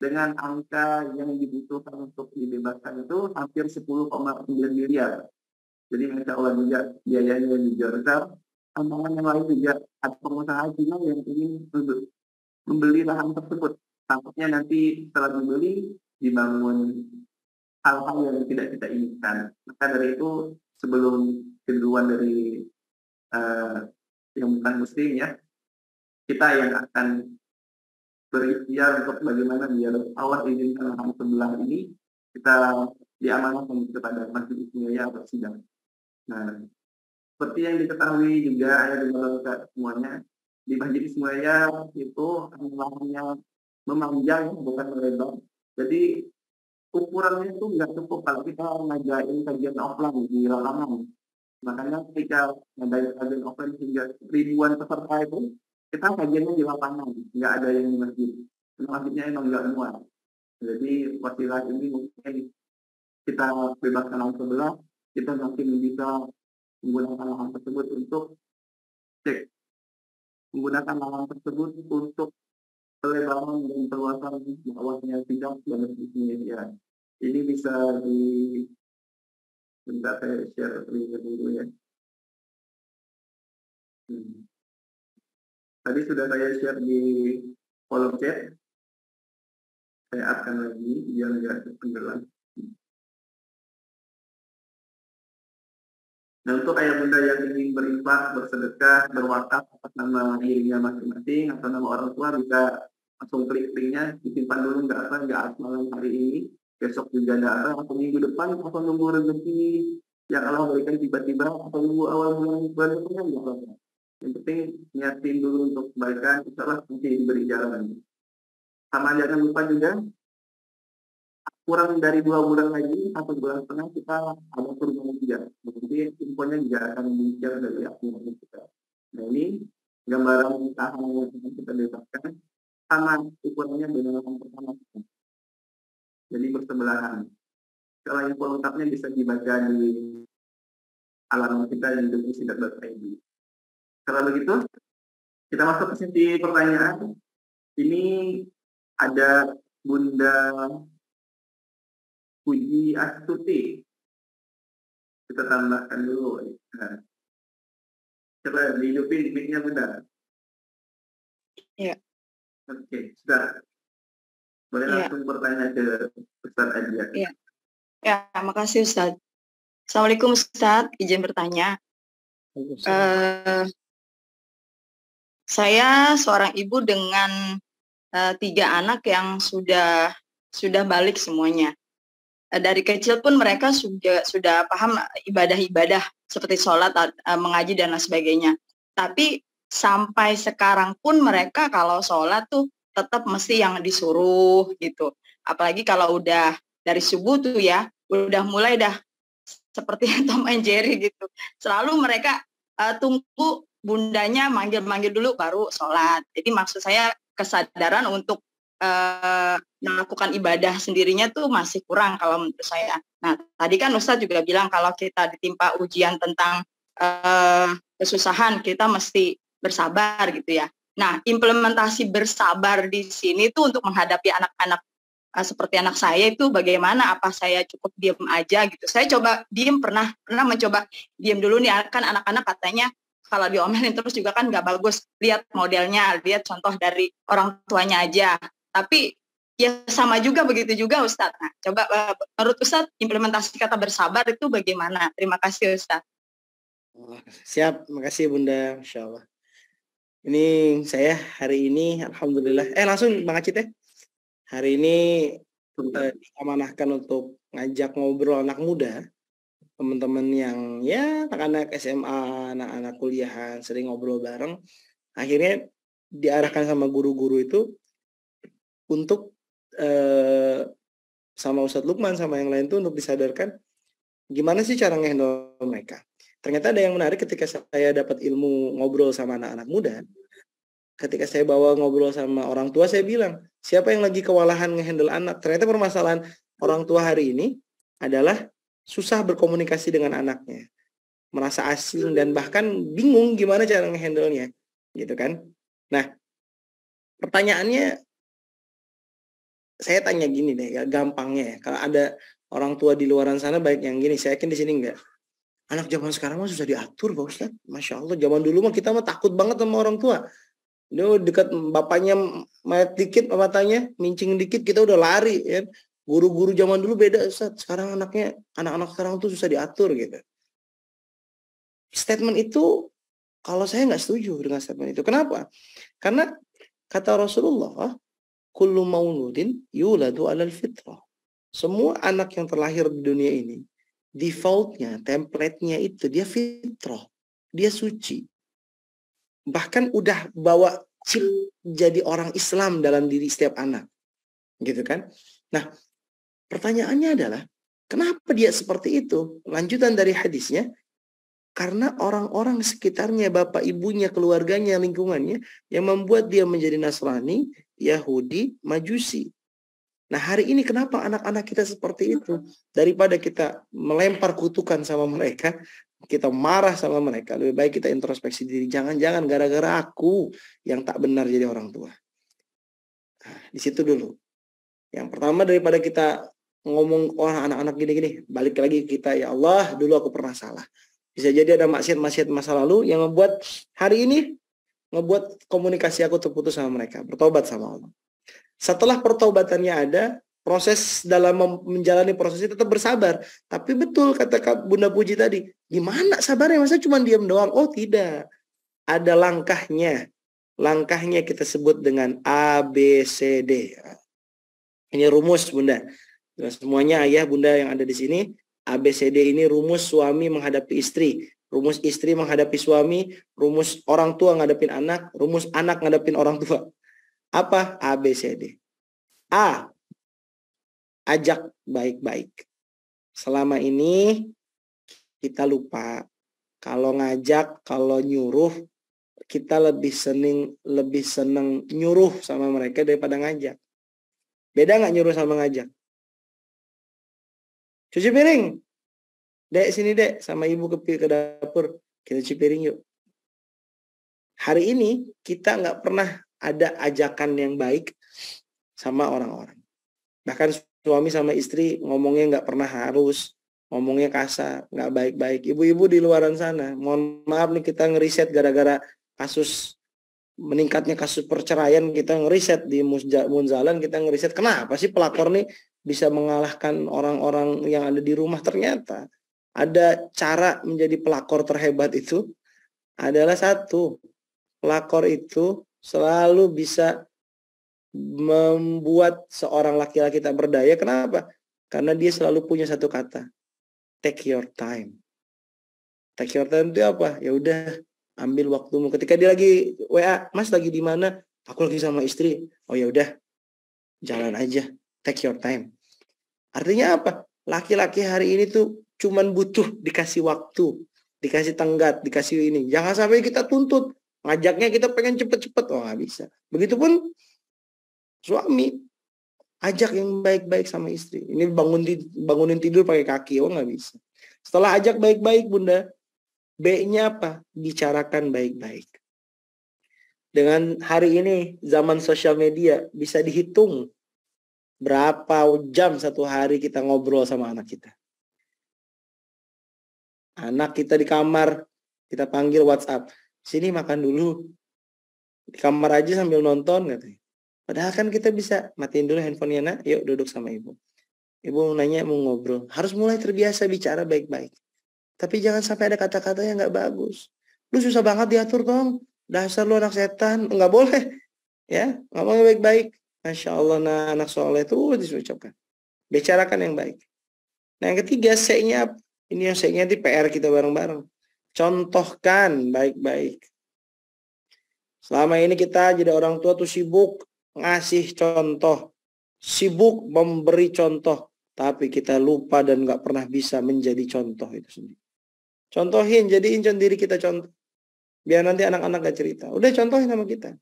Dengan angka yang dibutuhkan untuk dibebaskan itu hampir 10,9 miliar. Jadi insya Allah juga biayanya juga besar. Tantangan yang lain juga, ada pengusaha Cina yang ingin membeli lahan tersebut. Takutnya nanti setelah membeli dibangun hal-hal yang tidak kita inginkan. Maka dari itu sebelum keduluan dari yang bukan muslim ya, kita yang akan berikhtiar untuk bagaimana biar Allah izinkan lahan sebelah ini kita diamanahkan kepada Masjid Ismuiyah atau sidang. Nah, seperti yang diketahui juga ayah dan semuanya, di Masjid Ismuiyah itu lahannya memanjang bukan melebar. Jadi ukurannya itu nggak cukup kalau kita ngajain kajian offline di lapangan. Makanya ketika ngadain kajian offline hingga ribuan peserta itu, kita kajiannya di lapangan, nggak ada yang di masjid. Masjidnya emang nggak muat. Jadi wasilah ini mungkin kita bebaskan lahan sebelah, kita mungkin bisa menggunakan lahan tersebut untuk menggunakan lahan tersebut untuk pelebaran dan perluasan dakwahnya sidang dan bisnisnya. Ini bisa bentar saya share dulu ya. Tadi sudah saya share di kolom chat. Saya akan lagi biar nggak tenggelam. Dan untuk ayah bunda yang ingin berinfak, bersedekah, berwakaf atas nama dirinya masing-masing atau nama orang tua, bisa langsung klik linknya, disimpan dulu, nggak malam hari ini, besok juga nggak atau minggu depan, atau nunggu rezeki yang Allah berikan tiba-tiba, atau nunggu awal bulan depan, nggak apa-apa. Yang penting niatin dulu untuk kebaikan, insya Allah nanti diberi jalan. Sama jangan lupa juga, kurang dari 2 bulan lagi, 1 bulan setengah kita ada kurban juga. Jadi infonya juga akan muncul dari akun kita. Nah ini gambaran usaha yang akan kita dapatkan sama ukurannya dengan yang pertama. Jadi bersebelahan. Kalau info lengkapnya bisa dibaca di alamat kita di definisi.id. Kalau begitu, kita masuk ke sesi pertanyaan. Ini ada Bunda Puji Astuti. Kita tambahkan dulu. Nah, coba dihidupin mic-nya Bunda. Iya. Oke, sudah. Boleh langsung bertanya ke Ustaz aja. Iya. Ya, makasih Ustaz. Assalamualaikum Ustaz, izin bertanya. Saya seorang ibu dengan 3 anak yang sudah balik semuanya. Dari kecil pun mereka sudah paham ibadah-ibadah seperti sholat, mengaji dan lain sebagainya. Tapi sampai sekarang pun mereka kalau sholat tuh tetap mesti yang disuruh gitu. Apalagi kalau udah dari subuh tuh ya, udah mulai dah seperti Tom and Jerry gitu. Selalu mereka tunggu bundanya manggil-manggil dulu baru sholat. Jadi maksud saya kesadaran untuk melakukan ibadah sendirinya tuh masih kurang kalau menurut saya. Nah, tadi kan Ustadz juga bilang kalau kita ditimpa ujian tentang kesusahan, kita mesti bersabar gitu ya. Nah, implementasi bersabar di sini tuh untuk menghadapi anak-anak seperti anak saya itu bagaimana? Apa saya cukup diem aja gitu? Saya coba diem, pernah mencoba diem dulu nih, kan anak-anak katanya kalau diomelin terus juga kan nggak bagus. Lihat modelnya, lihat contoh dari orang tuanya aja. Tapi ya sama juga begitu juga Ustadz. Nah, coba menurut Ustadz implementasi kata bersabar itu bagaimana? Terima kasih Ustadz. Siap, makasih Bunda, Masya Allah. Ini saya hari ini alhamdulillah. Langsung Bang Acit ya. Hari ini diamanahkan untuk ngajak ngobrol anak muda, teman-teman yang ya anak-anak SMA, anak-anak kuliahan sering ngobrol bareng. Akhirnya diarahkan sama guru-guru itu untuk sama Ustadz Lukman sama yang lain tuh untuk disadarkan gimana sih cara ngehandle mereka. Ternyata ada yang menarik ketika saya dapat ilmu ngobrol sama anak-anak muda. Ketika saya bawa ngobrol sama orang tua, saya bilang, siapa yang lagi kewalahan ngehandle anak? Ternyata permasalahan orang tua hari ini adalah susah berkomunikasi dengan anaknya. Merasa asing dan bahkan bingung gimana cara ngehandle-nya. Gitu kan. Nah, pertanyaannya, saya tanya gini deh, ya, gampangnya ya. Kalau ada orang tua di luaran sana, baik yang gini, saya yakin di sini enggak. Anak zaman sekarang mah susah diatur, Pak Ustadz. Masya Allah, zaman dulu mah kita mah takut banget sama orang tua. Dia dekat bapaknya mayat dikit matanya, mincing dikit kita udah lari ya. Guru-guru zaman dulu beda Ustaz. Sekarang anak-anak sekarang tuh susah diatur gitu. Statement itu kalau saya nggak setuju dengan statement itu. Kenapa? Karena kata Rasulullah, kullu mauludin yuladu 'alal fitrah. Semua anak yang terlahir di dunia ini defaultnya, template-nya itu dia fitrah. Dia suci. Bahkan udah bawa chip jadi orang Islam dalam diri setiap anak. Gitu kan? Nah, pertanyaannya adalah, kenapa dia seperti itu? Lanjutan dari hadisnya, karena orang-orang sekitarnya, bapak ibunya, keluarganya, lingkungannya, yang membuat dia menjadi Nasrani, Yahudi, Majusi. Nah, hari ini kenapa anak-anak kita seperti itu? Daripada kita melempar kutukan sama mereka, kita marah sama mereka, lebih baik kita introspeksi diri. Jangan-jangan gara-gara aku yang tak benar jadi orang tua. Nah, di situ dulu. Yang pertama, daripada kita ngomong anak-anak gini-gini, balik lagi kita, ya Allah, dulu aku pernah salah. Bisa jadi ada maksiat-maksiat masa lalu yang membuat hari ini ngebuat komunikasi aku terputus sama mereka. Bertobat sama Allah. Setelah pertobatannya ada, proses dalam menjalani prosesnya tetap bersabar. Tapi betul kata Bunda Puji tadi, gimana sabarnya? Masa cuma diam doang? Oh tidak, ada langkahnya. Langkahnya kita sebut dengan A, B, C, D. Ini rumus Bunda. Semuanya ayah bunda yang ada di sini, A, B, C, D ini rumus suami menghadapi istri, rumus istri menghadapi suami, rumus orang tua ngadepin anak, rumus anak ngadepin orang tua. Apa? A, B, C, D. A, ajak baik-baik. Selama ini kita lupa kalau ngajak, kalau nyuruh, kita lebih seneng nyuruh sama mereka daripada ngajak. Beda nggak nyuruh sama ngajak? Cuci piring. Dek, sini dek, sama ibu ke dapur. Kita cuci piring yuk. Hari ini kita nggak pernah ada ajakan yang baik sama orang-orang. Bahkan suami sama istri ngomongnya nggak pernah harus. Ngomongnya kasar, nggak baik-baik. Ibu-ibu di luaran sana, mohon maaf nih kita ngeriset gara-gara kasus meningkatnya kasus perceraian, kita ngeriset di Munzalan, kita ngeriset kenapa sih pelakor nih bisa mengalahkan orang-orang yang ada di rumah. Ternyata ada cara menjadi pelakor terhebat itu adalah satu, pelakor itu selalu bisa membuat seorang laki-laki tak berdaya. Kenapa? Karena dia selalu punya satu kata, take your time. Take your time itu apa? Ya udah, ambil waktumu. Ketika dia lagi WA, Mas lagi di mana? Aku lagi sama istri. Oh ya udah, jalan aja. Take your time. Artinya apa? Laki-laki hari ini tuh cuman butuh dikasih waktu, dikasih tenggat, dikasih ini. Jangan sampai kita tuntut. Ngajaknya kita pengen cepet-cepet. Oh nggak bisa. Begitupun suami. Ajak yang baik-baik sama istri. Ini bangunin tidur pakai kaki. Oh nggak bisa. Setelah ajak baik-baik bunda, B-nya apa? Bicarakan baik-baik. Dengan hari ini, zaman sosial media, bisa dihitung berapa jam satu hari kita ngobrol sama anak kita. Anak kita di kamar, kita panggil WhatsApp. Sini makan dulu. Di kamar aja sambil nonton. Katanya. Padahal kan kita bisa matiin dulu handphonenya, nak. Yuk duduk sama ibu. Ibu nanya mau ngobrol. Harus mulai terbiasa bicara baik-baik. Tapi jangan sampai ada kata-kata yang nggak bagus. Lu susah banget diatur dong. Dasar lu anak setan. Nggak boleh. Ya, ngomong baik-baik. Masya Allah, nah, anak soleh itu diucapkan. Bicarakan yang baik. Nah yang ketiga, C-nya. Ini yang C-nya di PR kita bareng-bareng. Contohkan baik-baik. Selama ini kita jadi orang tua tuh sibuk ngasih contoh. Sibuk memberi contoh. Tapi kita lupa dan nggak pernah bisa menjadi contoh itu sendiri. Contohin, jadiin diri kita contoh. Biar nanti anak-anak gak cerita. Udah contohin sama kita.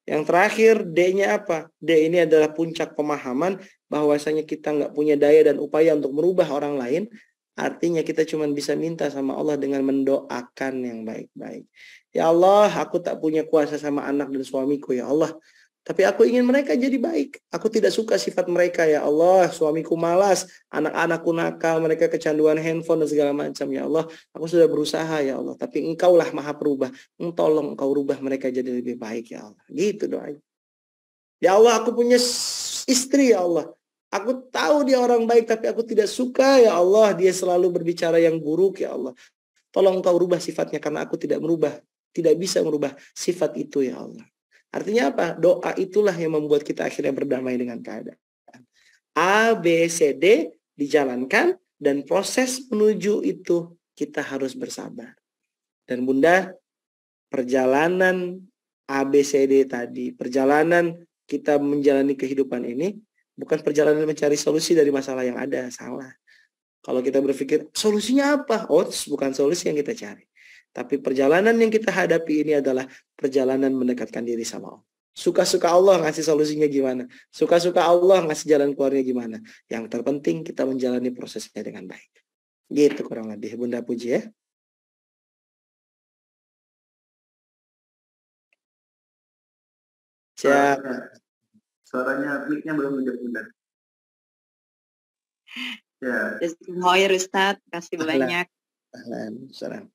Yang terakhir, D-nya apa? D ini adalah puncak pemahaman bahwasanya kita nggak punya daya dan upaya untuk merubah orang lain. Artinya kita cuma bisa minta sama Allah dengan mendoakan yang baik-baik. Ya Allah, aku tak punya kuasa sama anak dan suamiku ya Allah. Tapi aku ingin mereka jadi baik. Aku tidak suka sifat mereka ya Allah. Suamiku malas, anak-anakku nakal, mereka kecanduan handphone dan segala macam ya Allah. Aku sudah berusaha ya Allah. Tapi Engkaulah maha perubah. Tolong Engkau rubah mereka jadi lebih baik ya Allah. Gitu doanya. Ya Allah, aku punya istri ya Allah. Aku tahu dia orang baik tapi aku tidak suka ya Allah. Dia selalu berbicara yang buruk ya Allah. Tolong Engkau rubah sifatnya karena aku tidak bisa merubah sifat itu ya Allah. Artinya apa? Doa itulah yang membuat kita akhirnya berdamai dengan keadaan. A, B, C, D dijalankan dan proses menuju itu kita harus bersabar. Dan bunda, perjalanan A, B, C, D tadi, perjalanan kita menjalani kehidupan ini bukan perjalanan mencari solusi dari masalah yang ada, salah. Kalau kita berpikir solusinya apa? Oh, bukan solusi yang kita cari. Tapi perjalanan yang kita hadapi ini adalah perjalanan mendekatkan diri sama Allah. Suka-suka Allah ngasih solusinya gimana? Suka-suka Allah ngasih jalan keluarnya gimana? Yang terpenting kita menjalani prosesnya dengan baik. Gitu kurang lebih. Bunda Puji ya. Siap. Suaranya mic-nya belum benar. Ya. Jazakumullah Ustaz, kasih banyak. Salam.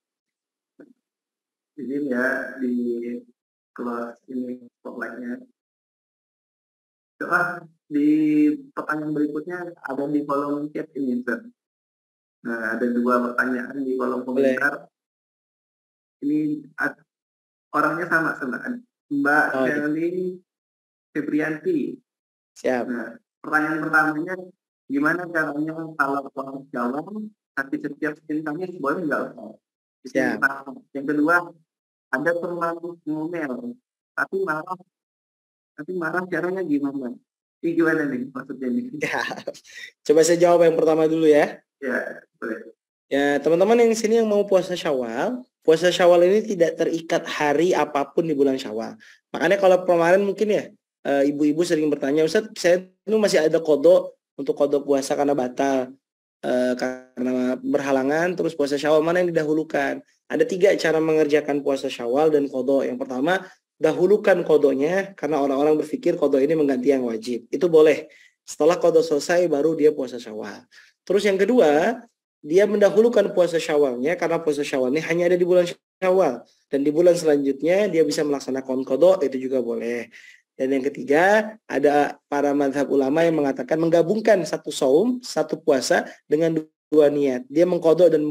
Izin ya di close ini spotlightnya. Coba di pertanyaan berikutnya ada di kolom chat ini, Ustaz. Nah, ada 2 pertanyaan di kolom Boleh. komentar. Ini orangnya sama, Mbak Oh, iya. Shelly Febrianti. Siap. Nah, pertanyaan pertamanya, gimana caranya kalau puasa Syawal, tapi setiap Senin Kamis boleh nggak, Ustaz? Itu yang Siap. pertama. Yang kedua, ada teman ngomel, tapi marah caranya gimana? Ini gimana nih maksudnya nih? Ya. Coba saya jawab yang pertama dulu ya. Ya, boleh. Ya, teman-teman yang sini yang mau puasa Syawal ini tidak terikat hari apapun di bulan Syawal. Makanya kalau kemarin mungkin ya, ibu-ibu sering bertanya, Ustaz, saya itu masih ada kodok untuk kodok puasa karena batal, karena berhalangan, terus puasa Syawal mana yang didahulukan? Ada 3 cara mengerjakan puasa Syawal dan kodok. Yang pertama, dahulukan kodoknya karena orang-orang berpikir kodok ini mengganti yang wajib. Itu boleh. Setelah kodok selesai, baru dia puasa Syawal. Terus yang kedua, dia mendahulukan puasa Syawalnya karena puasa Syawalnya hanya ada di bulan Syawal, dan di bulan selanjutnya dia bisa melaksanakan qada, itu juga boleh. Dan yang ketiga, ada para mazhab ulama yang mengatakan menggabungkan satu saum, satu puasa dengan 2 niat. Dia mengqada dan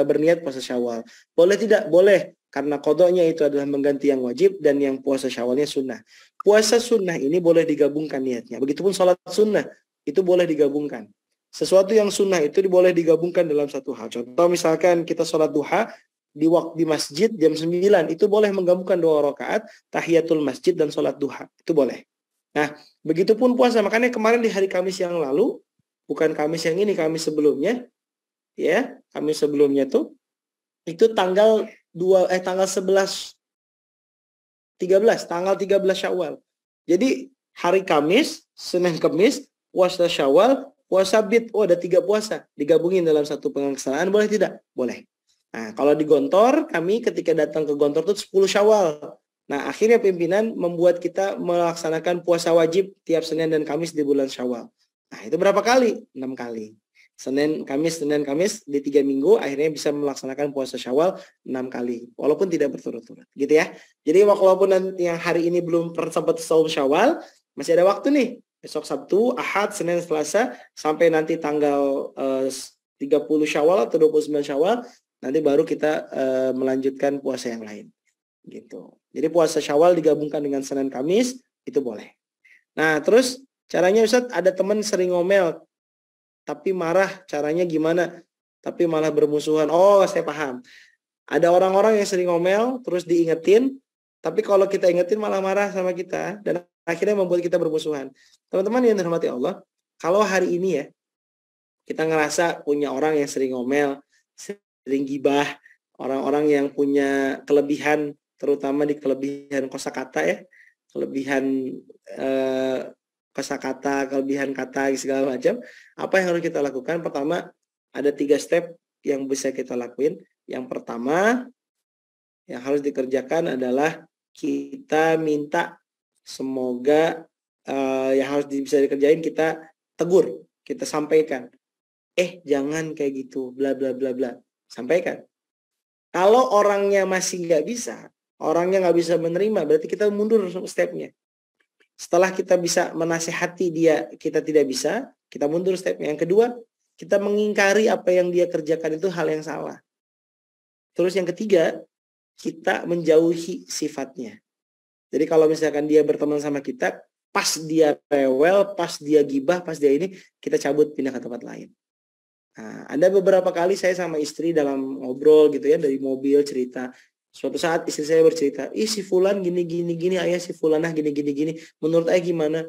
berniat puasa Syawal. Boleh tidak? Boleh, karena qadanya itu adalah mengganti yang wajib dan yang puasa Syawalnya sunnah. Puasa sunnah ini boleh digabungkan niatnya. Begitupun sholat sunnah itu boleh digabungkan. Sesuatu yang sunnah itu boleh digabungkan dalam satu hal. Contoh misalkan kita sholat duha di masjid jam 9, itu boleh menggabungkan 2 rakaat tahiyatul masjid dan sholat duha. Itu boleh. Nah, begitupun puasa. Makanya kemarin di hari Kamis yang lalu, bukan Kamis yang ini, Kamis sebelumnya, ya, Kamis sebelumnya itu tanggal 11 tanggal 13 Syawal. Jadi hari Kamis, Senin Kamis, puasa Syawal, puasa Bid. Oh, ada 3 puasa digabungin dalam satu pelaksanaan, boleh tidak? Boleh. Nah, kalau di Gontor, kami ketika datang ke Gontor itu 10 Syawal. Nah, akhirnya pimpinan membuat kita melaksanakan puasa wajib tiap Senin dan Kamis di bulan Syawal. Nah, itu berapa kali? 6 kali. Senin, Kamis di 3 minggu akhirnya bisa melaksanakan puasa Syawal 6 kali. Walaupun tidak berturut-turut. Gitu ya. Jadi walaupun nanti yang hari ini belum sempat saum Syawal, masih ada waktu nih. Besok Sabtu, Ahad, Senin, Selasa, sampai nanti tanggal 30 Syawal atau 29 Syawal, nanti baru kita melanjutkan puasa yang lain. Gitu. Jadi puasa Syawal digabungkan dengan Senin Kamis, itu boleh. Nah, terus caranya Ustaz, ada teman sering ngomel, tapi marah, caranya gimana? Tapi malah bermusuhan. Oh, saya paham. Ada orang-orang yang sering ngomel, terus diingetin, tapi kalau kita ingetin malah marah sama kita, dan akhirnya membuat kita bermusuhan. Teman-teman yang dirahmati Allah, kalau hari ini ya, kita ngerasa punya orang yang sering ngomel, sering gibah, orang-orang yang punya kelebihan, terutama di kelebihan kosakata ya, kelebihan kosakata, kelebihan kata, segala macam. Apa yang harus kita lakukan? Pertama, ada 3 step yang bisa kita lakuin. Yang pertama, yang harus dikerjakan adalah kita minta semoga yang harus bisa dikerjain, kita tegur, kita sampaikan. Jangan kayak gitu, bla bla bla bla. Sampaikan. Kalau orangnya masih nggak bisa, orangnya nggak bisa menerima, berarti kita mundur stepnya. Setelah kita bisa menasihati dia, kita tidak bisa, kita mundur stepnya. Yang kedua, kita mengingkari apa yang dia kerjakan itu hal yang salah. Terus yang ketiga, kita menjauhi sifatnya. Jadi kalau misalkan dia berteman sama kita, pas dia rewel, pas dia gibah, pas dia ini, kita cabut, pindah ke tempat lain. Nah, ada beberapa kali saya sama istri dalam ngobrol gitu ya, dari mobil cerita. Suatu saat istri saya bercerita, si Fulan gini, ayah si Fulanah gini. Menurut ayah gimana?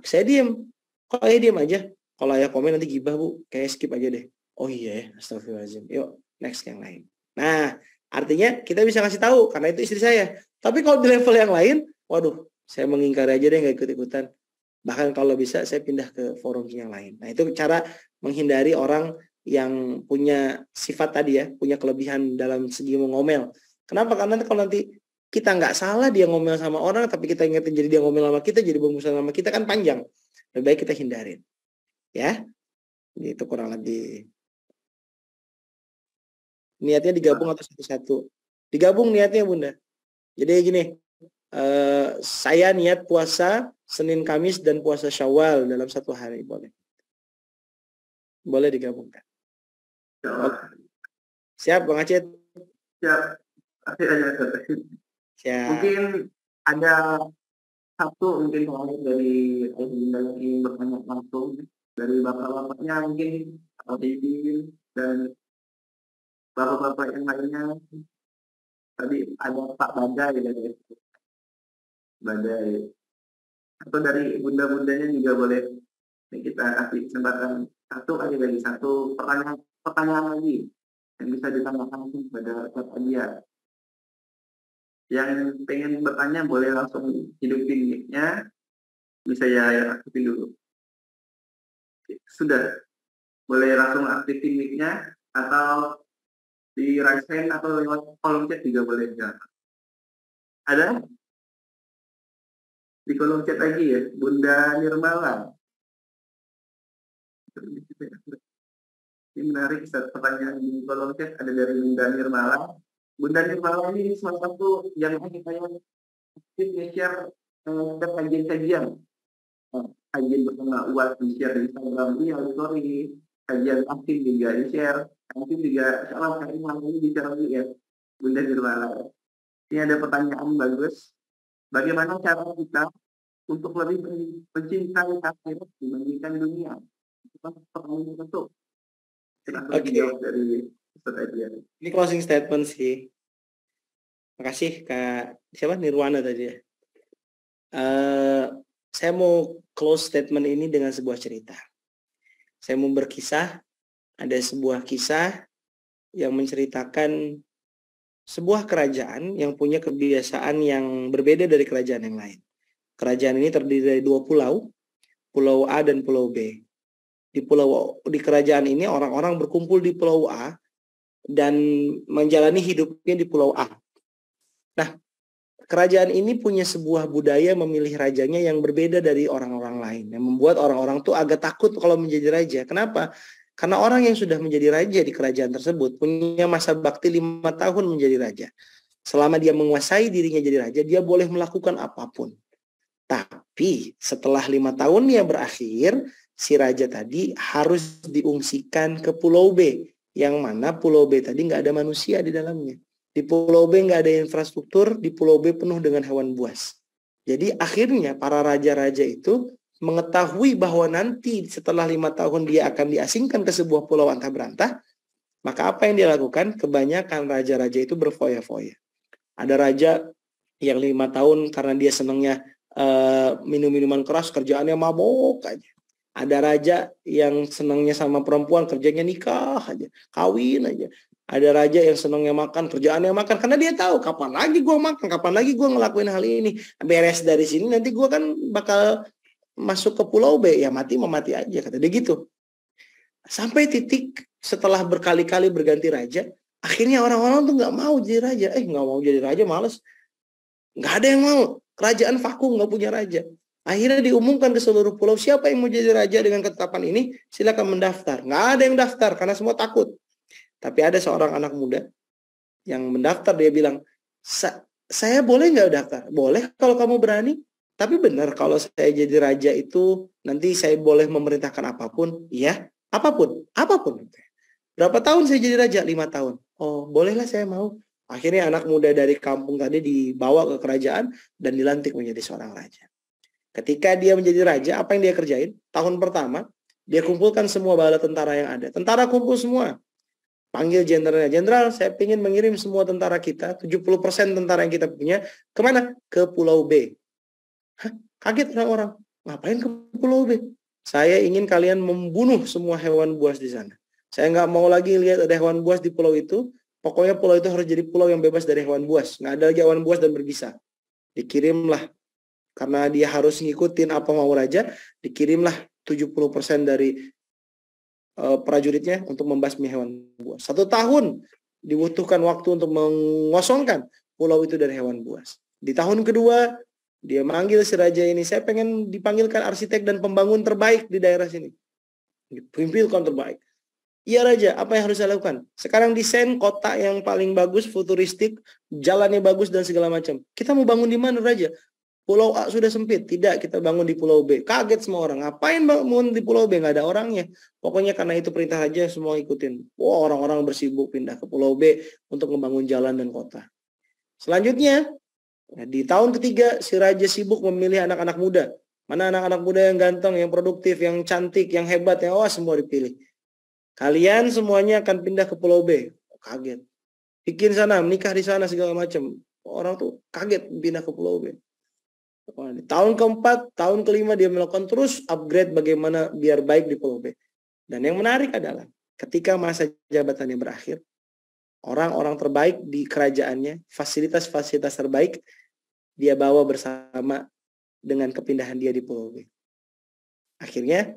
Saya diam. Kok ayah diam aja? Kalau ayah komen nanti gibah bu, kayak skip aja deh. Oh iya ya, astagfirullahaladzim. Yuk, next yang lain. Nah, artinya kita bisa kasih tahu, karena itu istri saya. Tapi kalau di level yang lain, waduh, saya mengingkari aja deh, nggak ikut-ikutan. Bahkan kalau bisa, saya pindah ke forum yang lain. Nah, itu cara menghindari orang yang punya sifat tadi ya, punya kelebihan dalam segi mengomel. Kenapa? Karena kalau nanti kita nggak salah dia ngomel sama orang, tapi kita ingetin jadi dia ngomel sama kita, jadi bermusuhan sama kita, kan panjang. Lebih baik kita hindarin. Ya, itu kurang lebih. Niatnya digabung atau satu-satu? Digabung niatnya Bunda. Jadi gini, saya niat puasa Senin Kamis dan puasa Syawal dalam satu hari, boleh. Boleh digabungkan. Siap Bang Aceh? Siap. Akhirnya Siap. mungkin ada satu mungkin dari yang ingin bertanya langsung dari bapak-bapaknya, mungkin Pak Didi dan bapak-bapak yang lainnya. Tadi ada Pak Badai dari Badai, atau dari bunda-bundanya juga boleh. Ini kita kasih kesempatan satu kali lagi, satu pertanyaan lagi yang bisa ditanyakan kepada Bapak dia. Yang pengen bertanya boleh langsung hidupin mic-nya, bisa ya aktifin dulu. Sudah, boleh langsung aktifin mic-nya, atau di raise hand atau lewat kolom chat juga boleh. Ada? Di kolom chat lagi ya, Bunda Nirmala. Ini menarik, pertanyaan di kolom chat ada dari Bunda Nirmala. Bunda Nirmala ini salah satu yang saya aktif nge-share kajian-kajian. Kajian bersama UAS di-share di Instagram, di story, kajian aktif juga di-share. Aktif juga, insya Allah hari ini bicara lagi ya, Bunda Nirmala. Ini ada pertanyaan bagus. Bagaimana cara kita untuk lebih mencintai akhirat dibandingkan dunia? Itu pertanyaan tentu. Oke. Dari Ini closing statement sih. Makasih Kak siapa Nirwana tadi ya. Saya mau close statement ini dengan sebuah cerita. Saya mau berkisah. Ada sebuah kisah yang menceritakan sebuah kerajaan yang punya kebiasaan yang berbeda dari kerajaan yang lain. Kerajaan ini terdiri dari 2 pulau, Pulau A dan Pulau B. Di kerajaan ini orang-orang berkumpul di Pulau A dan menjalani hidupnya di Pulau A. Nah, kerajaan ini punya sebuah budaya memilih rajanya yang berbeda dari orang-orang lain, yang membuat orang-orang tuh agak takut kalau menjadi raja. Kenapa? Karena orang yang sudah menjadi raja di kerajaan tersebut punya masa bakti 5 tahun menjadi raja. Selama dia menguasai dirinya jadi raja, dia boleh melakukan apapun. Tapi setelah 5 tahunnya berakhir, si raja tadi harus diungsikan ke Pulau B, yang mana Pulau B tadi nggak ada manusia di dalamnya. Di Pulau B nggak ada infrastruktur, di Pulau B penuh dengan hewan buas. Jadi akhirnya para raja-raja itu mengetahui bahwa nanti setelah 5 tahun dia akan diasingkan ke sebuah pulau antah berantah, maka apa yang dia lakukan? Kebanyakan raja-raja itu berfoya-foya. Ada raja yang 5 tahun karena dia senangnya minum minuman keras, kerjaannya mabok aja. Ada raja yang senangnya sama perempuan, kerjanya nikah aja, kawin aja. Ada raja yang senangnya makan, kerjaannya makan, karena dia tahu kapan lagi gue makan, kapan lagi gue ngelakuin hal ini. Beres dari sini nanti gue kan bakal masuk ke Pulau B, ya mati memati aja, kata dia gitu. Sampai titik setelah berkali-kali berganti raja, akhirnya orang-orang tuh nggak mau jadi raja. Nggak mau jadi raja, males. Nggak ada yang mau. Kerajaan vakum, nggak punya raja. Akhirnya diumumkan ke seluruh pulau, siapa yang mau jadi raja dengan ketetapan ini, silakan mendaftar. Nggak ada yang daftar, karena semua takut. Tapi ada seorang anak muda yang mendaftar, dia bilang, saya boleh nggak daftar? Boleh kalau kamu berani. Tapi benar kalau saya jadi raja itu, nanti saya boleh memerintahkan apapun. Iya, apapun. Berapa tahun saya jadi raja? 5 tahun. Oh, bolehlah, saya mau. Akhirnya anak muda dari kampung tadi dibawa ke kerajaan dan dilantik menjadi seorang raja. Ketika dia menjadi raja, apa yang dia kerjain? Tahun pertama, dia kumpulkan semua bala tentara yang ada. Tentara kumpul semua. Panggil jenderalnya. Jenderal, saya ingin mengirim semua tentara kita, 70% tentara yang kita punya, kemana? Ke Pulau B. Hah? Kaget orang-orang. Ngapain ke Pulau B? Saya ingin kalian membunuh semua hewan buas di sana. Saya nggak mau lagi lihat ada hewan buas di pulau itu. Pokoknya pulau itu harus jadi pulau yang bebas dari hewan buas. Nggak ada lagi hewan buas dan berbisa. Dikirimlah. Karena dia harus ngikutin apa mau raja. Dikirimlah 70% dari prajuritnya untuk membasmi hewan buas. 1 tahun dibutuhkan waktu untuk mengosongkan pulau itu dari hewan buas. Di tahun kedua, dia manggil si raja ini. Saya pengen dipanggilkan arsitek dan pembangun terbaik di daerah sini. Pimpilkan terbaik. Iya Raja, apa yang harus saya lakukan? Sekarang desain kota yang paling bagus, futuristik, jalannya bagus dan segala macam. Kita mau bangun di mana Raja? Pulau A sudah sempit. Tidak, kita bangun di Pulau B. Kaget semua orang. Ngapain bangun di Pulau B? Nggak ada orangnya. Pokoknya karena itu perintah Raja, semua ikutin. Wah, orang-orang bersibuk pindah ke Pulau B untuk membangun jalan dan kota. Selanjutnya, di tahun ketiga, si Raja sibuk memilih anak-anak muda. Mana anak-anak muda yang ganteng, yang produktif, yang cantik, yang hebat, yang semua dipilih. Kalian semuanya akan pindah ke Pulau B. Kaget. Bikin sana, menikah di sana segala macam. Orang tuh kaget pindah ke Pulau B. Tahun keempat, tahun kelima dia melakukan terus upgrade bagaimana biar baik di Pulau B. Dan yang menarik adalah ketika masa jabatannya berakhir, orang-orang terbaik di kerajaannya, fasilitas-fasilitas terbaik dia bawa bersama dengan kepindahan dia di Pulau B. Akhirnya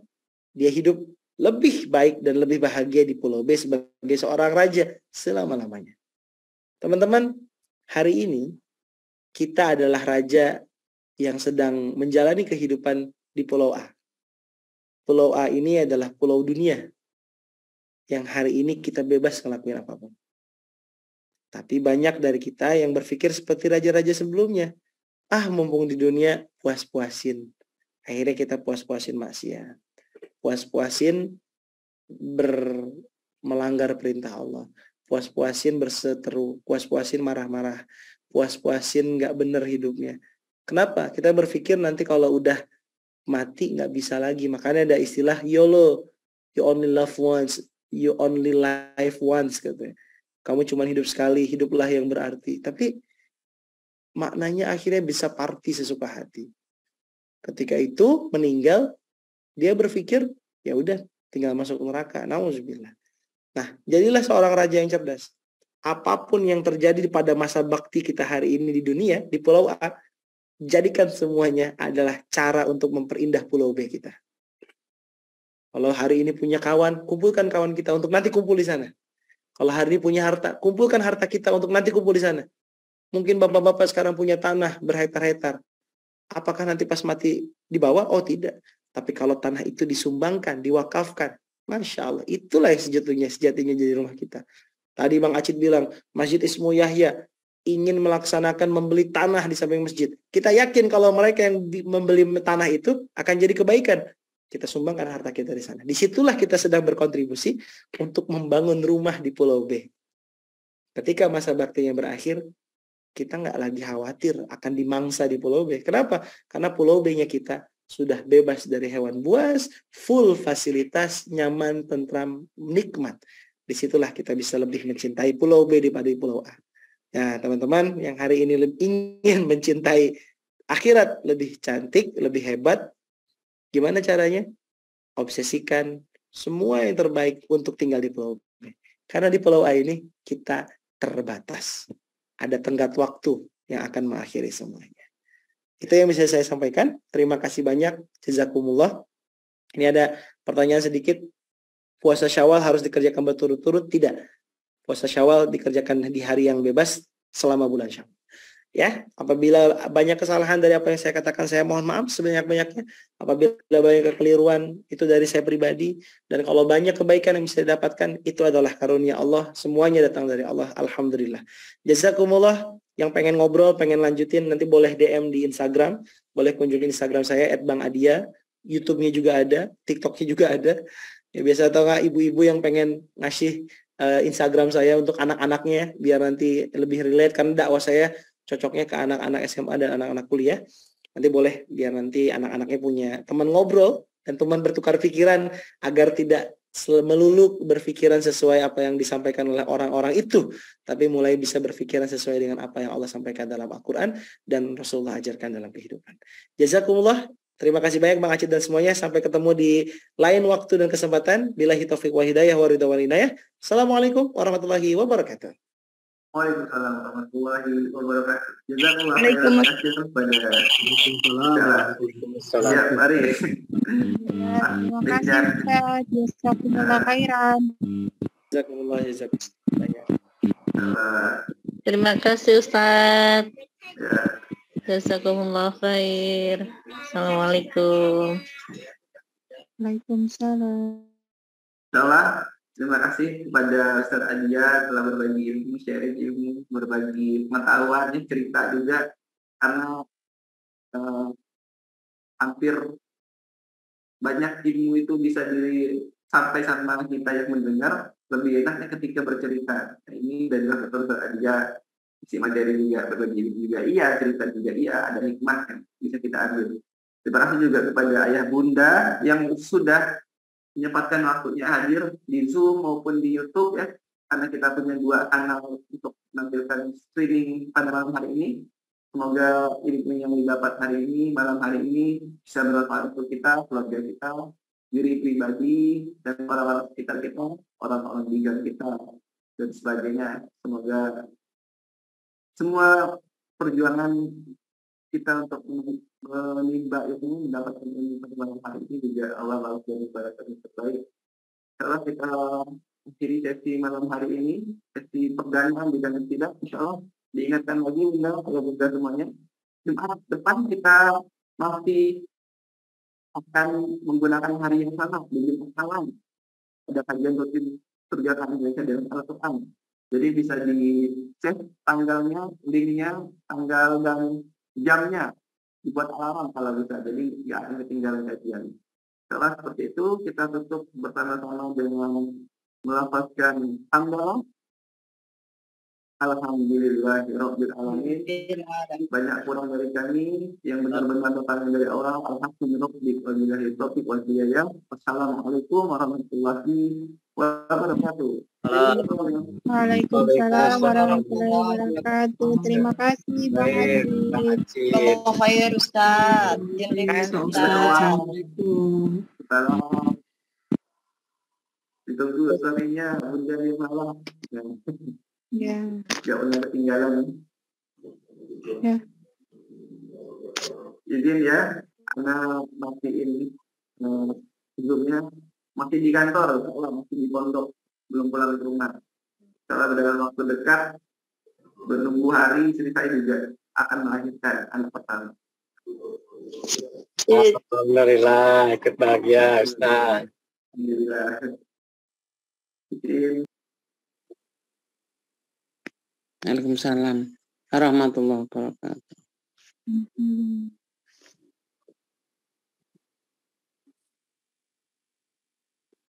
dia hidup lebih baik dan lebih bahagia di Pulau B sebagai seorang raja selama-lamanya. Teman-teman, hari ini kita adalah raja yang sedang menjalani kehidupan di Pulau A. Pulau A ini adalah pulau dunia yang hari ini kita bebas ngelakuin apapun. Tapi banyak dari kita yang berpikir seperti raja-raja sebelumnya. Mumpung di dunia, puas-puasin. Akhirnya kita puas-puasin maksiat. Puas-puasin melanggar perintah Allah. Puas-puasin berseteru. Puas-puasin marah-marah. Puas-puasin gak bener hidupnya. Kenapa? Kita berpikir nanti kalau udah mati gak bisa lagi. Makanya ada istilah YOLO. You only live once. You only live once. Katanya. Kamu cuma hidup sekali. Hiduplah yang berarti. Tapi maknanya akhirnya bisa party sesuka hati. Ketika itu meninggal, dia berpikir ya udah tinggal masuk neraka. Nauzubillah. Nah, jadilah seorang raja yang cerdas. Apapun yang terjadi pada masa bakti kita hari ini di dunia, di Pulau A, jadikan semuanya adalah cara untuk memperindah Pulau B kita. Kalau hari ini punya kawan, kumpulkan kawan kita untuk nanti kumpul di sana. Kalau hari ini punya harta, kumpulkan harta kita untuk nanti kumpul di sana. Mungkin bapak-bapak sekarang punya tanah berhektar-hektar. Apakah nanti pas mati dibawa? Oh tidak. Tapi kalau tanah itu disumbangkan, diwakafkan, Masya Allah, itulah yang sejatinya jadi rumah kita. Tadi Bang Acid bilang, Masjid Ismu Yahya ingin melaksanakan membeli tanah di samping masjid. Kita yakin kalau mereka yang membeli tanah itu akan jadi kebaikan. Kita sumbangkan harta kita di sana. Disitulah kita sedang berkontribusi untuk membangun rumah di Pulau B. Ketika masa baktinya berakhir, kita nggak lagi khawatir akan dimangsa di Pulau B. Kenapa? Karena Pulau B-nya kita sudah bebas dari hewan buas, full fasilitas, nyaman, tentram, nikmat. Disitulah kita bisa lebih mencintai Pulau B daripada Pulau A. Ya, teman-teman yang hari ini ingin mencintai akhirat lebih cantik, lebih hebat, gimana caranya? Obsesikan semua yang terbaik untuk tinggal di Pulau B. Karena di Pulau A ini kita terbatas. Ada tenggat waktu yang akan mengakhiri semuanya. Itu yang bisa saya sampaikan. Terima kasih banyak. Jazakumullah. Ini ada pertanyaan sedikit. Puasa Syawal harus dikerjakan berturut-turut? Tidak. Puasa Syawal dikerjakan di hari yang bebas selama bulan Syawal. Ya, apabila banyak kesalahan dari apa yang saya katakan, saya mohon maaf sebanyak-banyaknya. Apabila banyak kekeliruan, itu dari saya pribadi. Dan kalau banyak kebaikan yang bisa didapatkan, itu adalah karunia Allah. Semuanya datang dari Allah. Alhamdulillah. Jazakumullah. Yang pengen ngobrol, pengen lanjutin, nanti boleh DM di Instagram. Boleh kunjungi Instagram saya, @bangadia. YouTube-nya juga ada, TikTok-nya juga ada. Ya, biasa atau nggak ibu-ibu yang pengen ngasih Instagram saya untuk anak-anaknya, biar nanti lebih relate. Karena dakwah saya cocoknya ke anak-anak SMA dan anak-anak kuliah. Nanti boleh biar nanti anak-anaknya punya teman ngobrol dan teman bertukar pikiran agar tidak melulu berpikiran sesuai apa yang disampaikan oleh orang-orang itu, tapi mulai bisa berpikiran sesuai dengan apa yang Allah sampaikan dalam Al-Quran dan Rasulullah ajarkan dalam kehidupan. Jazakumullah. Terima kasih banyak Bang Acid dan semuanya. Sampai ketemu di lain waktu dan kesempatan. Billahi taufiq wa hidayah wa ridha wal inayah. Assalamualaikum warahmatullahi wabarakatuh. Waalaikumsalam warahmatullahi wabarakatuh. Jazakumullah Waalaikumsalam. Waalaikumsalam. Ya, mari. Terima kasih Ustaz. Jazakumullah khairan. Jazakumullah jazakumullah. Terima kasih Ustaz. Ya. Jazakumullah khair. Assalamualaikum. Waalaikumsalam. Insyaallah Terima kasih kepada Ustaz Adia telah berbagi ilmu, sharing ilmu, berbagi pengetahuan, cerita juga, karena hampir banyak ilmu itu bisa sampai sama kita yang mendengar, lebih enaknya ketika bercerita. Nah, ini dari Ustaz Adia, isi materi juga, berbagi ilmu juga iya, cerita juga iya, ada hikmah yang bisa kita ambil. Terima kasih juga kepada ayah bunda yang sudah menyempatkan waktunya hadir di Zoom maupun di YouTube ya, karena kita punya 2 kanal untuk menampilkan streaming pada malam hari ini. Semoga ilmu yang didapat hari ini, malam hari ini bisa bermanfaat untuk kita, keluarga kita, diri pribadi, dan orang-orang sekitar kita, orang-orang di lingkungan kita, dan sebagainya. Semoga semua perjuangan kita untuk menimba ilmu, mendapatkan ilmu pada malam hari ini juga Allah lalu dari barat yang terbaik. Setelah kita akhiri sesi malam hari ini, sesi perdana di Ganjar Tidak, insya Allah diingatkan lagi Bunda, kalau Bunda semuanya, Jumat depan kita masih akan menggunakan hari yang sama, di Salam. Ada kajian rutin kerjaan Indonesia dengan Al-Quran. Jadi bisa di-save tanggalnya, linknya, tanggal dan jamnya, dibuat alarm kalau bisa, jadi nggak akan ketinggalan kajian. Setelah seperti itu, kita tutup bersama-sama dengan melafazkan hamdalah. Alhamdulillahirabbil alamin. Banyak kurang dari kami, yang benar-benar datang dari Allah. Alhamdulillah. Wassalamualaikum warahmatullahi wabarakatuh. Waalaikumsalam warahmatullahi wabarakatuh. Terima kasih Bang Adit. Kalau khair Ustaz. Assalamualaikum. Salam. Ditunggu suaminya Bunda di malam. Ya. Jangan ketinggalan. Ya. Izin ya, karena matiin sebelumnya masih di kantor, masih di pondok, belum pulang ke rumah. Kalau dalam waktu dekat, menunggu hari istri saya juga akan melahirkan anak pertama. Alhamdulillah, ikut bahagia Ustaz. Alhamdulillah. Izin. Waalaikumsalam warahmatullahi wabarakatuh.